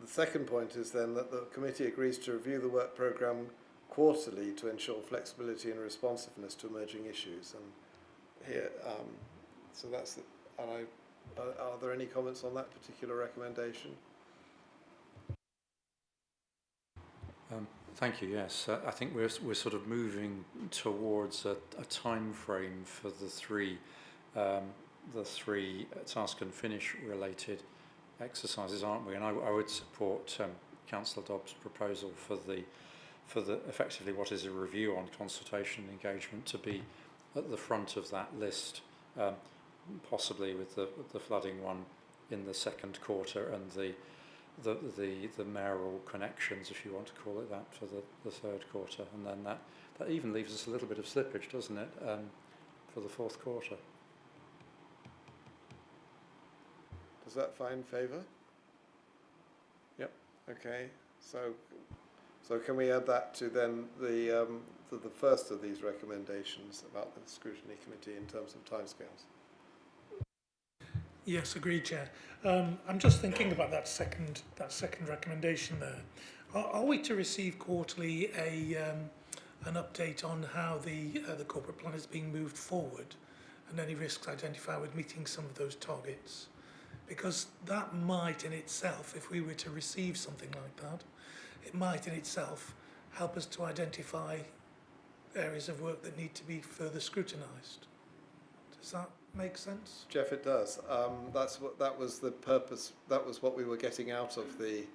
The second point is then that the committee agrees to review the work programme quarterly to ensure flexibility and responsiveness to emerging issues. And here, so that's the, are there any comments on that particular recommendation? Thank you. Yes, I think we're sort of moving towards a time frame for the three task and finish related exercises, aren't we? And I would support Councillor Dobbs' proposal for the effectively what is a review on consultation and engagement to be at the front of that list, possibly with the flooding one in the second quarter and the mayoral connections, if you want to call it that, for the third quarter, and then that even leaves us a little bit of slippage, doesn't it, for the fourth quarter. Does that find favour? Yep. Okay, so can we add that to then the first of these recommendations about the scrutiny committee in terms of timescales? Yes, agreed, Chair. I'm just thinking about that second recommendation there. Are we to receive quarterly an update on how the corporate plan is being moved forward and any risks identified with meeting some of those targets? Because that might in itself, if we were to receive something like that, it might in itself help us to identify areas of work that need to be further scrutinised. Does that make sense? Jeff, it does. That was the purpose. That was what we were getting out of the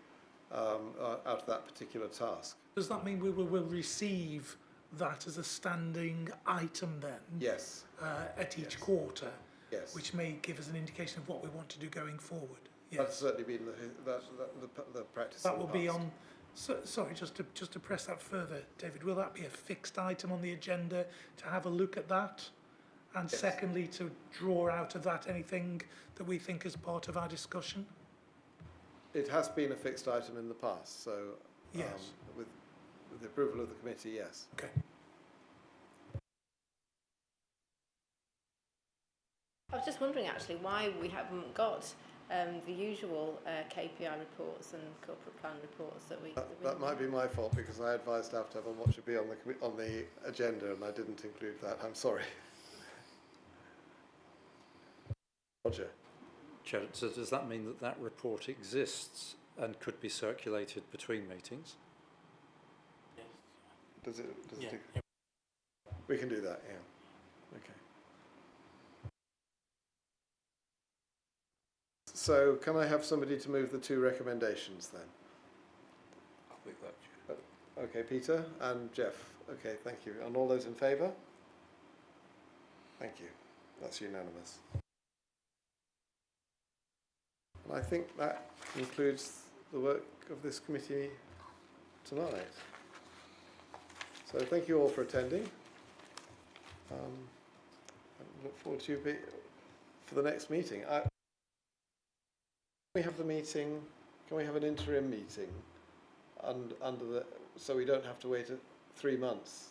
out of that particular task. Does that mean we will receive that as a standing item then? Yes. At each Yes. quarter, Yes. which may give us an indication of what we want to do going forward. That's Yes. certainly been the practice. That in will the be past. on. So, sorry, just to press that further, David. Will that be a fixed item on the agenda to have a look at that? And Yes. secondly, to draw out of that anything that we think is part of our discussion? It has been a fixed item in the past, so Yes. with the approval of the committee, yes. Okay. I was just wondering actually why we haven't got the usual KPI reports and corporate plan reports that we. That might be my fault because I advised staff to have on what should be on the agenda and I didn't include that. I'm sorry. Roger. Chair, so does that mean that that report exists and could be circulated between meetings? Does it? Yeah. We can do that. Yeah. Okay. So, can I have somebody to move the two recommendations then? I'll be that. Okay, Peter and Jeff. Okay, thank you. And all those in favour? Thank you. That's unanimous. And I think that concludes the work of this committee tonight. So thank you all for attending. I look forward to you for the next meeting. Can we have the meeting? Can we have an interim meeting so we don't have to wait 3 months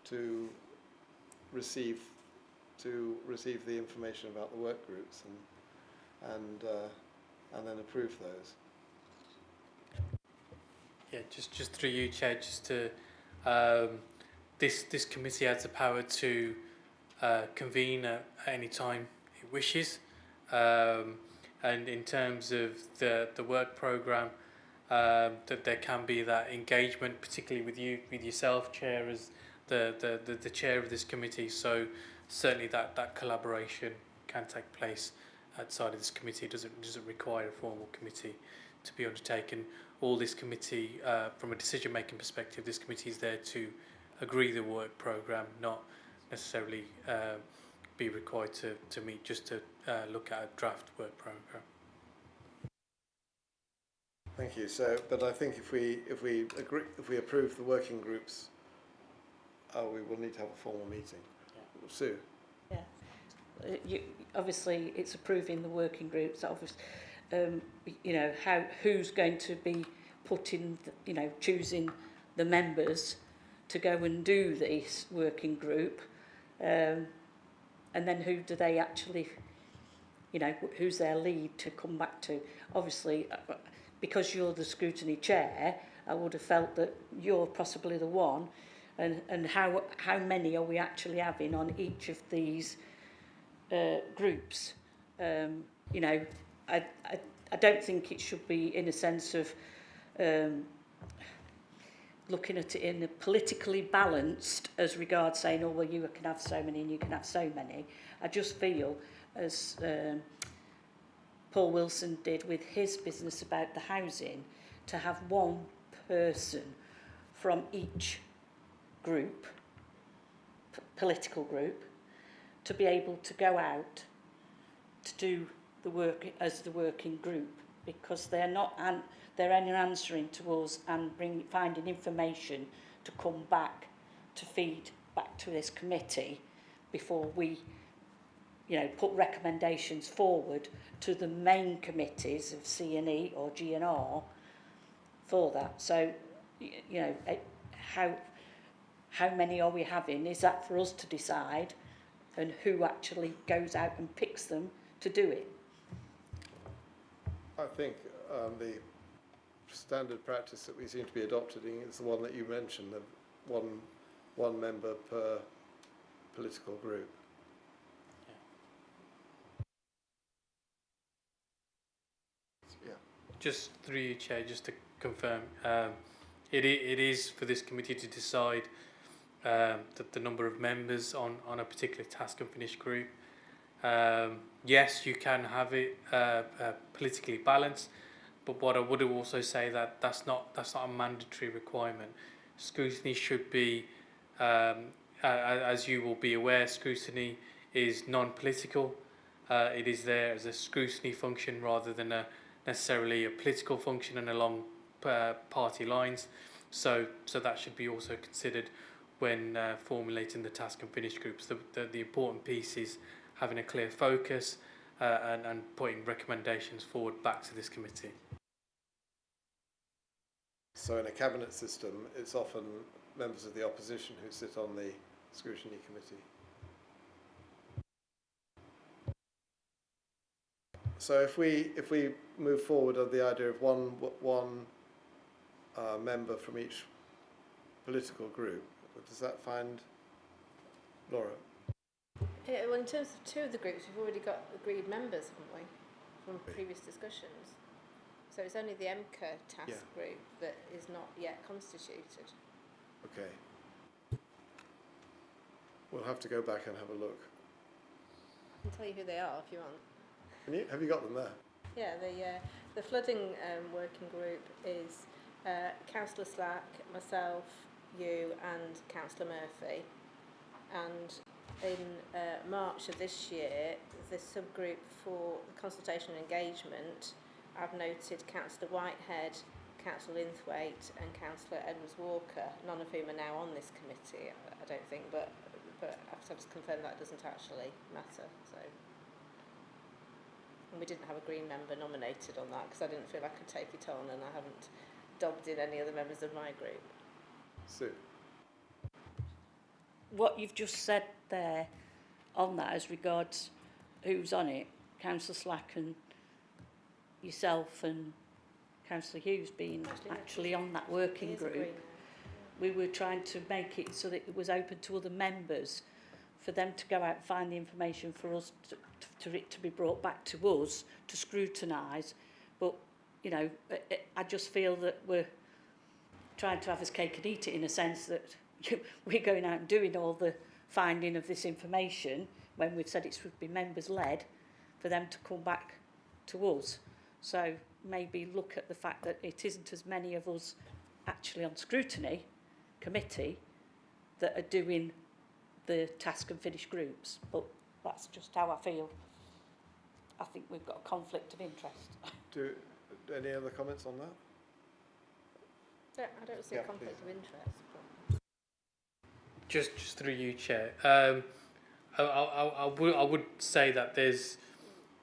to receive the information about the work groups and then approve those? Yeah, just through you, Chair, just to this committee has the power to convene at any time it wishes, and in terms of the work programme, that there can be that engagement, particularly with yourself, Chair, as the chair of this committee. So certainly that collaboration can take place outside of this committee. It doesn't require a formal committee to be undertaken. All this committee, from a decision-making perspective, this committee is there to agree the work programme, not necessarily be required to meet just to look at a draft work programme. Thank you. So, but I think if we approve the working groups, we will need to have a formal meeting. Yeah. Sue. Yeah. Obviously, it's approving the working groups. Obviously, you know, who's going to be putting, choosing the members to go and do this working group, and then who do they actually, who's their lead to come back to? Obviously, because you're the scrutiny chair, I would have felt that you're possibly the one, and how many are we actually having on each of these groups? I don't think it should be in a sense of looking at it in a politically balanced as regards saying, oh, well, you can have so many and you can have so many. I just feel, as Paul Wilson did with his business about the housing, to have one person from each group, political group, to be able to go out to do the work as the working group, because they're only answering to us and finding information to come back to feed back to this committee before we put recommendations forward to the main committees of C&E or G&R for that. So, you know, how many are we having? Is that for us to decide, and who actually goes out and picks them to do it? I think the standard practice that we seem to be adopting is the one that you mentioned, of one member per political group. Yeah. Just through you, Chair, just to confirm, it is for this committee to decide the number of members on a particular task and finish group. Yes, you can have it politically balanced, but what I would also say that that's not a mandatory requirement. Scrutiny should be, as you will be aware, scrutiny is non-political. It is there as a scrutiny function rather than necessarily a political function and along party lines. So that should be also considered when formulating the task and finish groups. The important piece is having a clear focus and putting recommendations forward back to this committee. So in a cabinet system, it's often members of the opposition who sit on the scrutiny committee. So if we move forward on the idea of one member from each political group, does that find Laura? Well, in terms of two of the groups, we've already got agreed members, haven't we, from previous discussions? So it's only the MCA task group that is not yet constituted. Okay. We'll have to go back and have a look. I can tell you who they are if you want. Have you got them there? Yeah, the flooding working group is Councillor Slack, myself, you and Councillor Murphy. And in March of this year, the subgroup for the consultation and engagement, I've noted Councillor Whitehead, Councillor Linthwaite and Councillor Edwards-Walker, none of whom are now on this committee, I don't think, but I've had to confirm that doesn't actually matter. So, and we didn't have a Green member nominated on that because I didn't feel I could take it on, and I haven't dobbed in any other members of my group. Sue. What you've just said there on that as regards who's on it, Councillor Slack and yourself and Councillor Hughes being actually on that working group, we were trying to make it so that it was open to other members for them to go out and find the information for us to it to be brought back to us to scrutinise. But, you know, I just feel that we're trying to have his cake and eat it in a sense that we're going out and doing all the finding of this information when we've said it should be members led for them to come back to us. So maybe look at the fact that it isn't as many of us actually on scrutiny committee that are doing the task and finish groups, but that's just how I feel. I think we've got a conflict of interest. Any other comments on that? I don't see a conflict of interest. Just through you, Chair. I would say that there's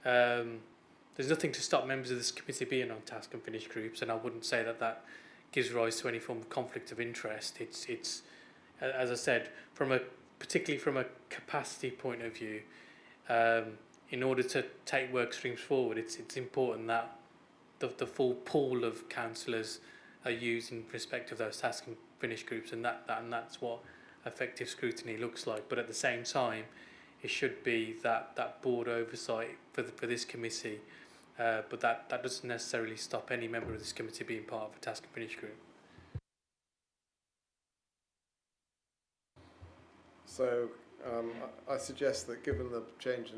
nothing to stop members of this committee being on task and finish groups, and I wouldn't say that gives rise to any form of conflict of interest. It's as I said, particularly from a capacity point of view, in order to take work streams forward, it's important that the full pool of councillors are used in respect of those task and finish groups, and that's what effective scrutiny looks like. But at the same time, it should be that board oversight for this committee, but that doesn't necessarily stop any member of this committee being part of a task and finish group. So I suggest that given the change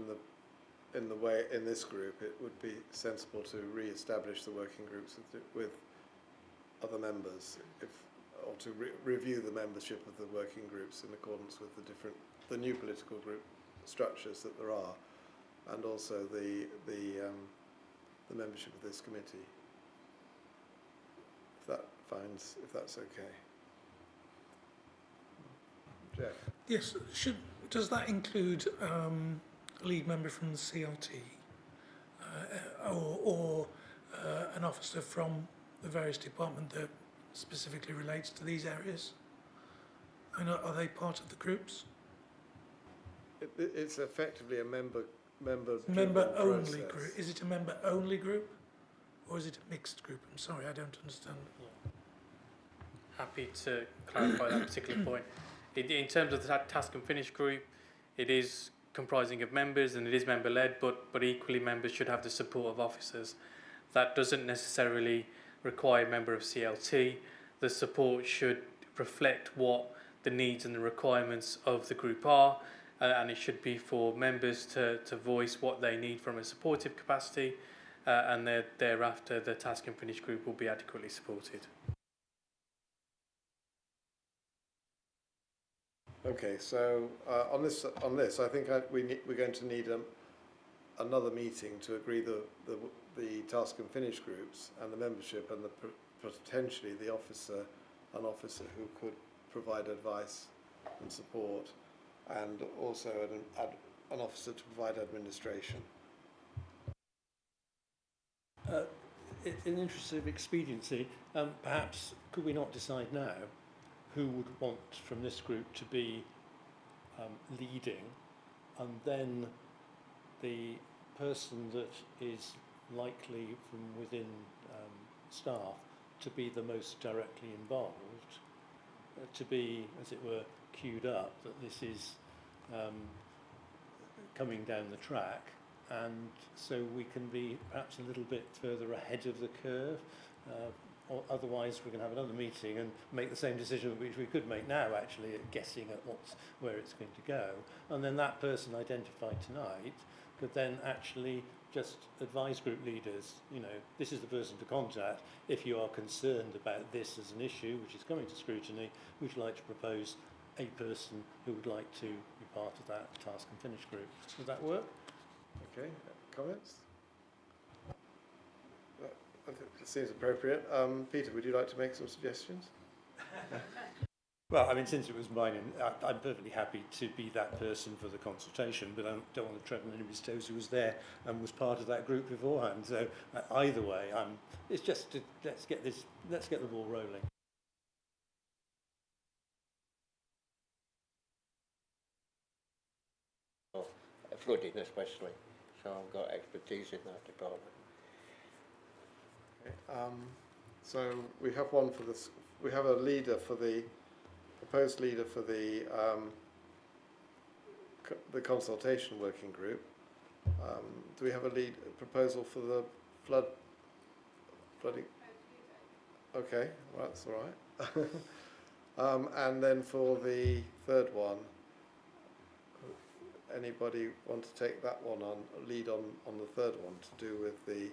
in the way in this group, it would be sensible to re-establish the working groups with other members, or to review the membership of the working groups in accordance with the new political group structures that there are, and also the membership of this committee. If that's okay. Jeff. Yes. Does that include a lead member from the CLT or an officer from the various department that specifically relates to these areas? And are they part of the groups? It's effectively a member Member-only process. group. Is it a member-only group, or is it a mixed group? I'm sorry, I don't understand. Happy to clarify that particular point. In terms of the task and finish group, it is comprising of members and it is member-led, but equally members should have the support of officers. That doesn't necessarily require a member of CLT. The support should reflect what the needs and the requirements of the group are, and it should be for members to voice what they need from a supportive capacity, and thereafter the task and finish group will be adequately supported. Okay, so on this, I think we're going to need another meeting to agree the task and finish groups and the membership and potentially an officer who could provide advice and support, and also an officer to provide administration. In the interest of expediency, perhaps could we not decide now who would want from this group to be leading, and then the person that is likely from within staff to be the most directly involved, to be, as it were, queued up that this is coming down the track, and so we can be perhaps a little bit further ahead of the curve. Or otherwise we're going to have another meeting and make the same decision which we could make now, actually, at guessing at where it's going to go, and then that person identified tonight could then actually just advise group leaders, you know, this is the person to contact if you are concerned about this as an issue which is coming to scrutiny. Would you like to propose a person who would like to be part of that task and finish group? Would that work? Okay, comments? I think it seems appropriate. Peter, would you like to make some suggestions? Well, I mean, since it was mine, I'm perfectly happy to be that person for the consultation, but I don't want to tread on anybody's toes who was there and was part of that group beforehand. So either way, it's just let's get the ball rolling. Flooding especially, so I've got expertise in that department. Okay, so we have one for this. We have a leader for the proposed leader for the consultation working group. Do we have a proposal for the flooding? Okay, well, that's all right. And then for the third one, anybody want to take that one on, lead on the third one to do with the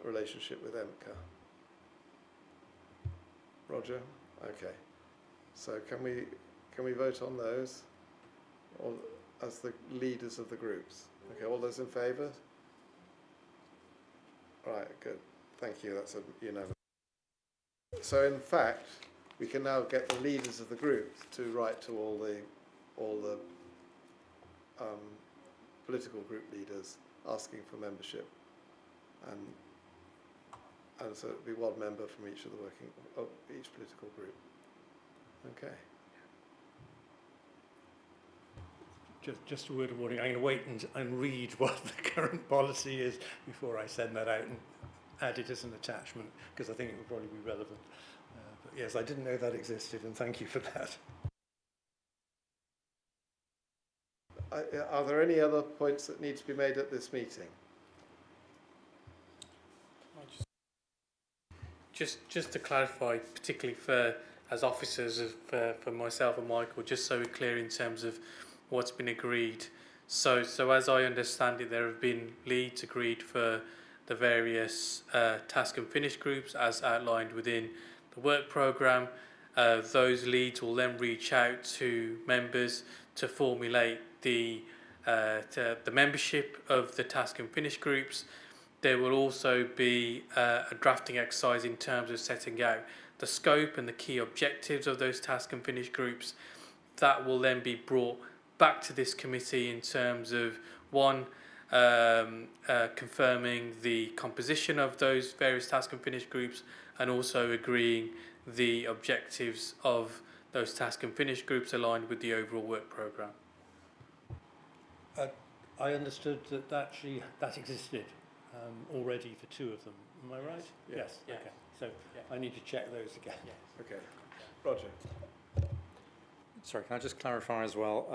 relationship with EMCA? Roger? Okay. So can we vote on those as the leaders of the groups? Okay, all those in favour? Right, good. Thank you, that's a unanimous. So in fact, we can now get the leaders of the groups to write to all the political group leaders asking for membership, and so it'll be one member from each of each political group. Okay. Just a word of warning, I'm going to wait and read what the current policy is before I send that out and add it as an attachment, because I think it would probably be relevant. But yes, I didn't know that existed, and thank you for that. Are there any other points that need to be made at this meeting? Just to clarify, particularly as officers, for myself and Michael, just so we're clear in terms of what's been agreed. So as I understand it, there have been leads agreed for the various task and finish groups as outlined within the work programme. Those leads will then reach out to members to formulate the membership of the task and finish groups. There will also be a drafting exercise in terms of setting out the scope and the key objectives of those task and finish groups. That will then be brought back to this committee in terms of, one, confirming the composition of those various task and finish groups, and also agreeing the objectives of those task and finish groups aligned with the overall work programme. I understood that that existed already for 2 of them. Am I right? Yes. Yeah. Okay. So I need to check those again. Okay. Roger. Sorry, can I just clarify as well,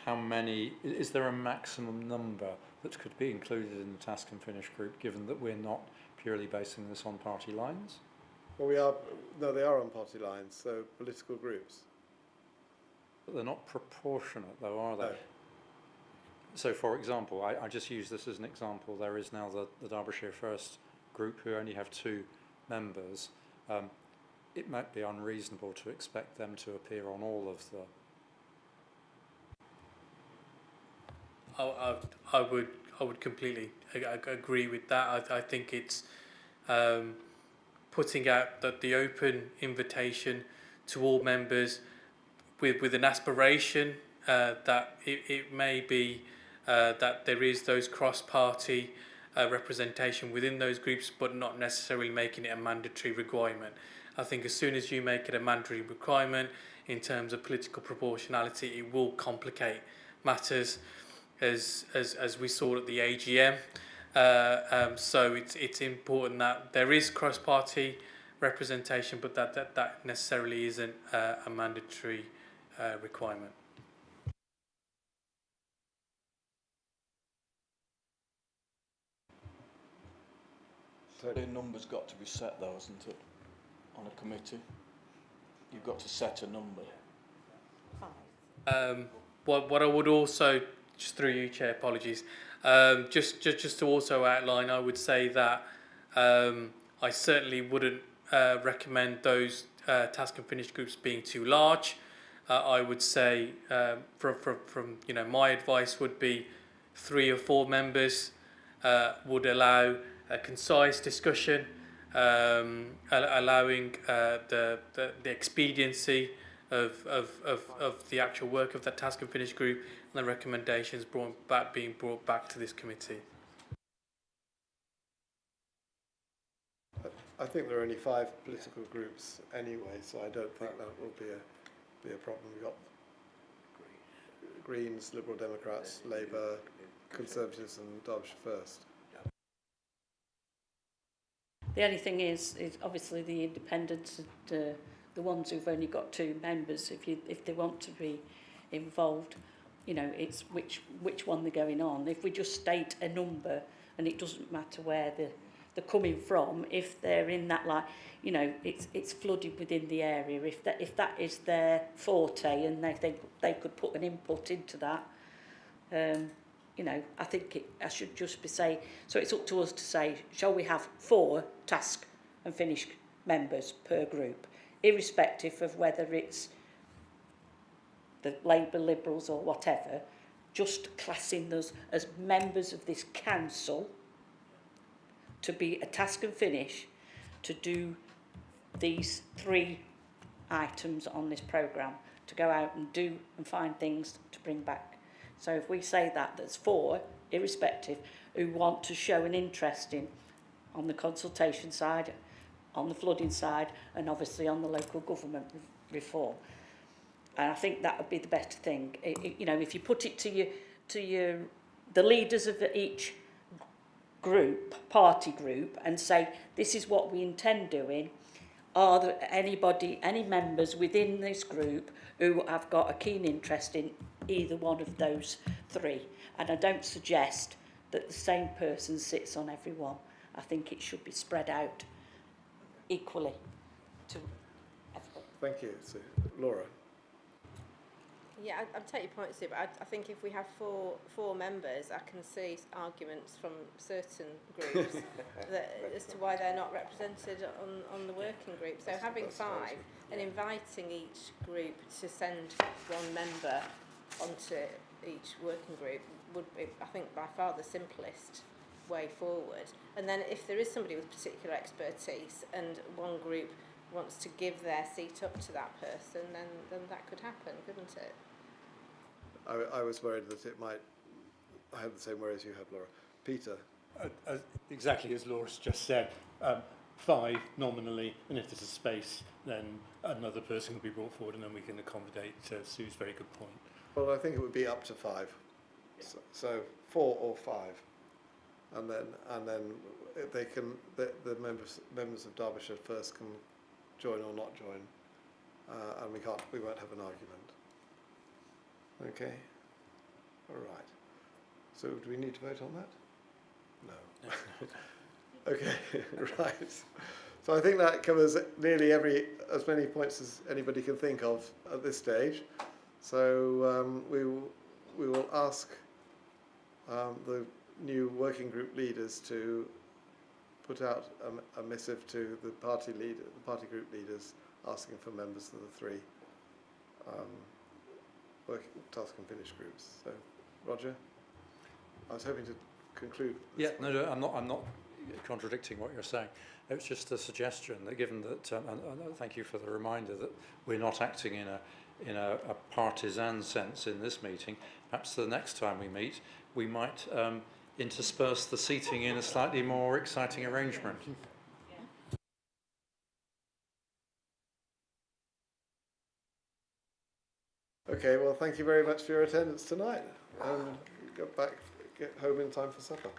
how many, is there a maximum number that could be included in the task and finish group, given that we're not purely basing this on party lines? Well, they are on party lines, so political groups. But they're not proportionate though, are they? No. So for example, I just use this as an example, there is now the Derbyshire First group who only have 2 members. It might be unreasonable to expect them to appear on all of the... I would completely agree with that. I think it's putting out the open invitation to all members with an aspiration that it may be that there is those cross-party representation within those groups, but not necessarily making it a mandatory requirement. I think as soon as you make it a mandatory requirement in terms of political proportionality, it will complicate matters, as we saw at the AGM. So it's important that there is cross-party representation, but that necessarily isn't a mandatory requirement. The number's got to be set though, hasn't it? On a committee, you've got to set a number. What I would also, just through you, Chair, apologies, just to also outline, I would say that I certainly wouldn't recommend those task and finish groups being too large. I would say from my advice would be 3 or 4 members would allow a concise discussion, allowing the expediency of the actual work of that task and finish group, and the recommendations being brought back to this committee. I think there are only 5 political groups anyway, so I don't think that will be a problem. We've got Greens, Liberal Democrats, Labour, Conservatives and Derbyshire First. The only thing is obviously the independents, and the ones who've only got 2 members. If they want to be involved, it's which one they're going on. If we just state a number, and it doesn't matter where they're coming from, if they're in that it's flooded within the area. If that is their forte, and they think they could put an input into that. I think I should just be saying, so it's up to us to say, shall we have 4 task and finish members per group, irrespective of whether it's the Labour, Liberals or whatever, just classing those as members of this council to be a task and finish to do these 3 items on this programme, to go out and do and find things to bring back. So if we say that there's 4, irrespective, who want to show an interest in on the consultation side, on the flooding side, and obviously on the local government reform. And I think that would be the better thing. If you put it to the leaders of each group, party group, and say, this is what we intend doing, are there any members within this group who have got a keen interest in either one of those 3? And I don't suggest that the same person sits on every one. I think it should be spread out equally to everybody. Thank you. So, Laura. Yeah, I take your point, Sue, but I think if we have four members, I can see arguments from certain groups as to why they're not represented on the working group. So having 5 and inviting each group to send 1 member onto each working group would be, I think, by far the simplest way forward. And then if there is somebody with particular expertise and one group wants to give their seat up to that person, then that could happen, couldn't it? I was worried that it might I had the same worry as you had, Laura. Peter? Exactly as Laura's just said, 5 nominally, and if there's a space, then another person will be brought forward, and then we can accommodate Sue's very good point. Well, I think it would be up to 5. So 4 or 5, and then they can the members of Derbyshire first can join or not join, and we won't have an argument. Okay. All right. So do we need to vote on that? No. Okay. Right. So I think that covers nearly as many points as anybody can think of at this stage. So we will ask the new working group leaders to put out a missive to the party group leaders, asking for members of the 3 working task and finish groups. So, Roger, I was hoping to conclude. Yeah, no, I'm not contradicting what you're saying. It was just a suggestion that, given that, and thank you for the reminder that we're not acting in a partisan sense in this meeting. Perhaps the next time we meet, we might intersperse the seating in a slightly more exciting arrangement. Okay, well, thank you very much for your attendance tonight, and get home in time for supper.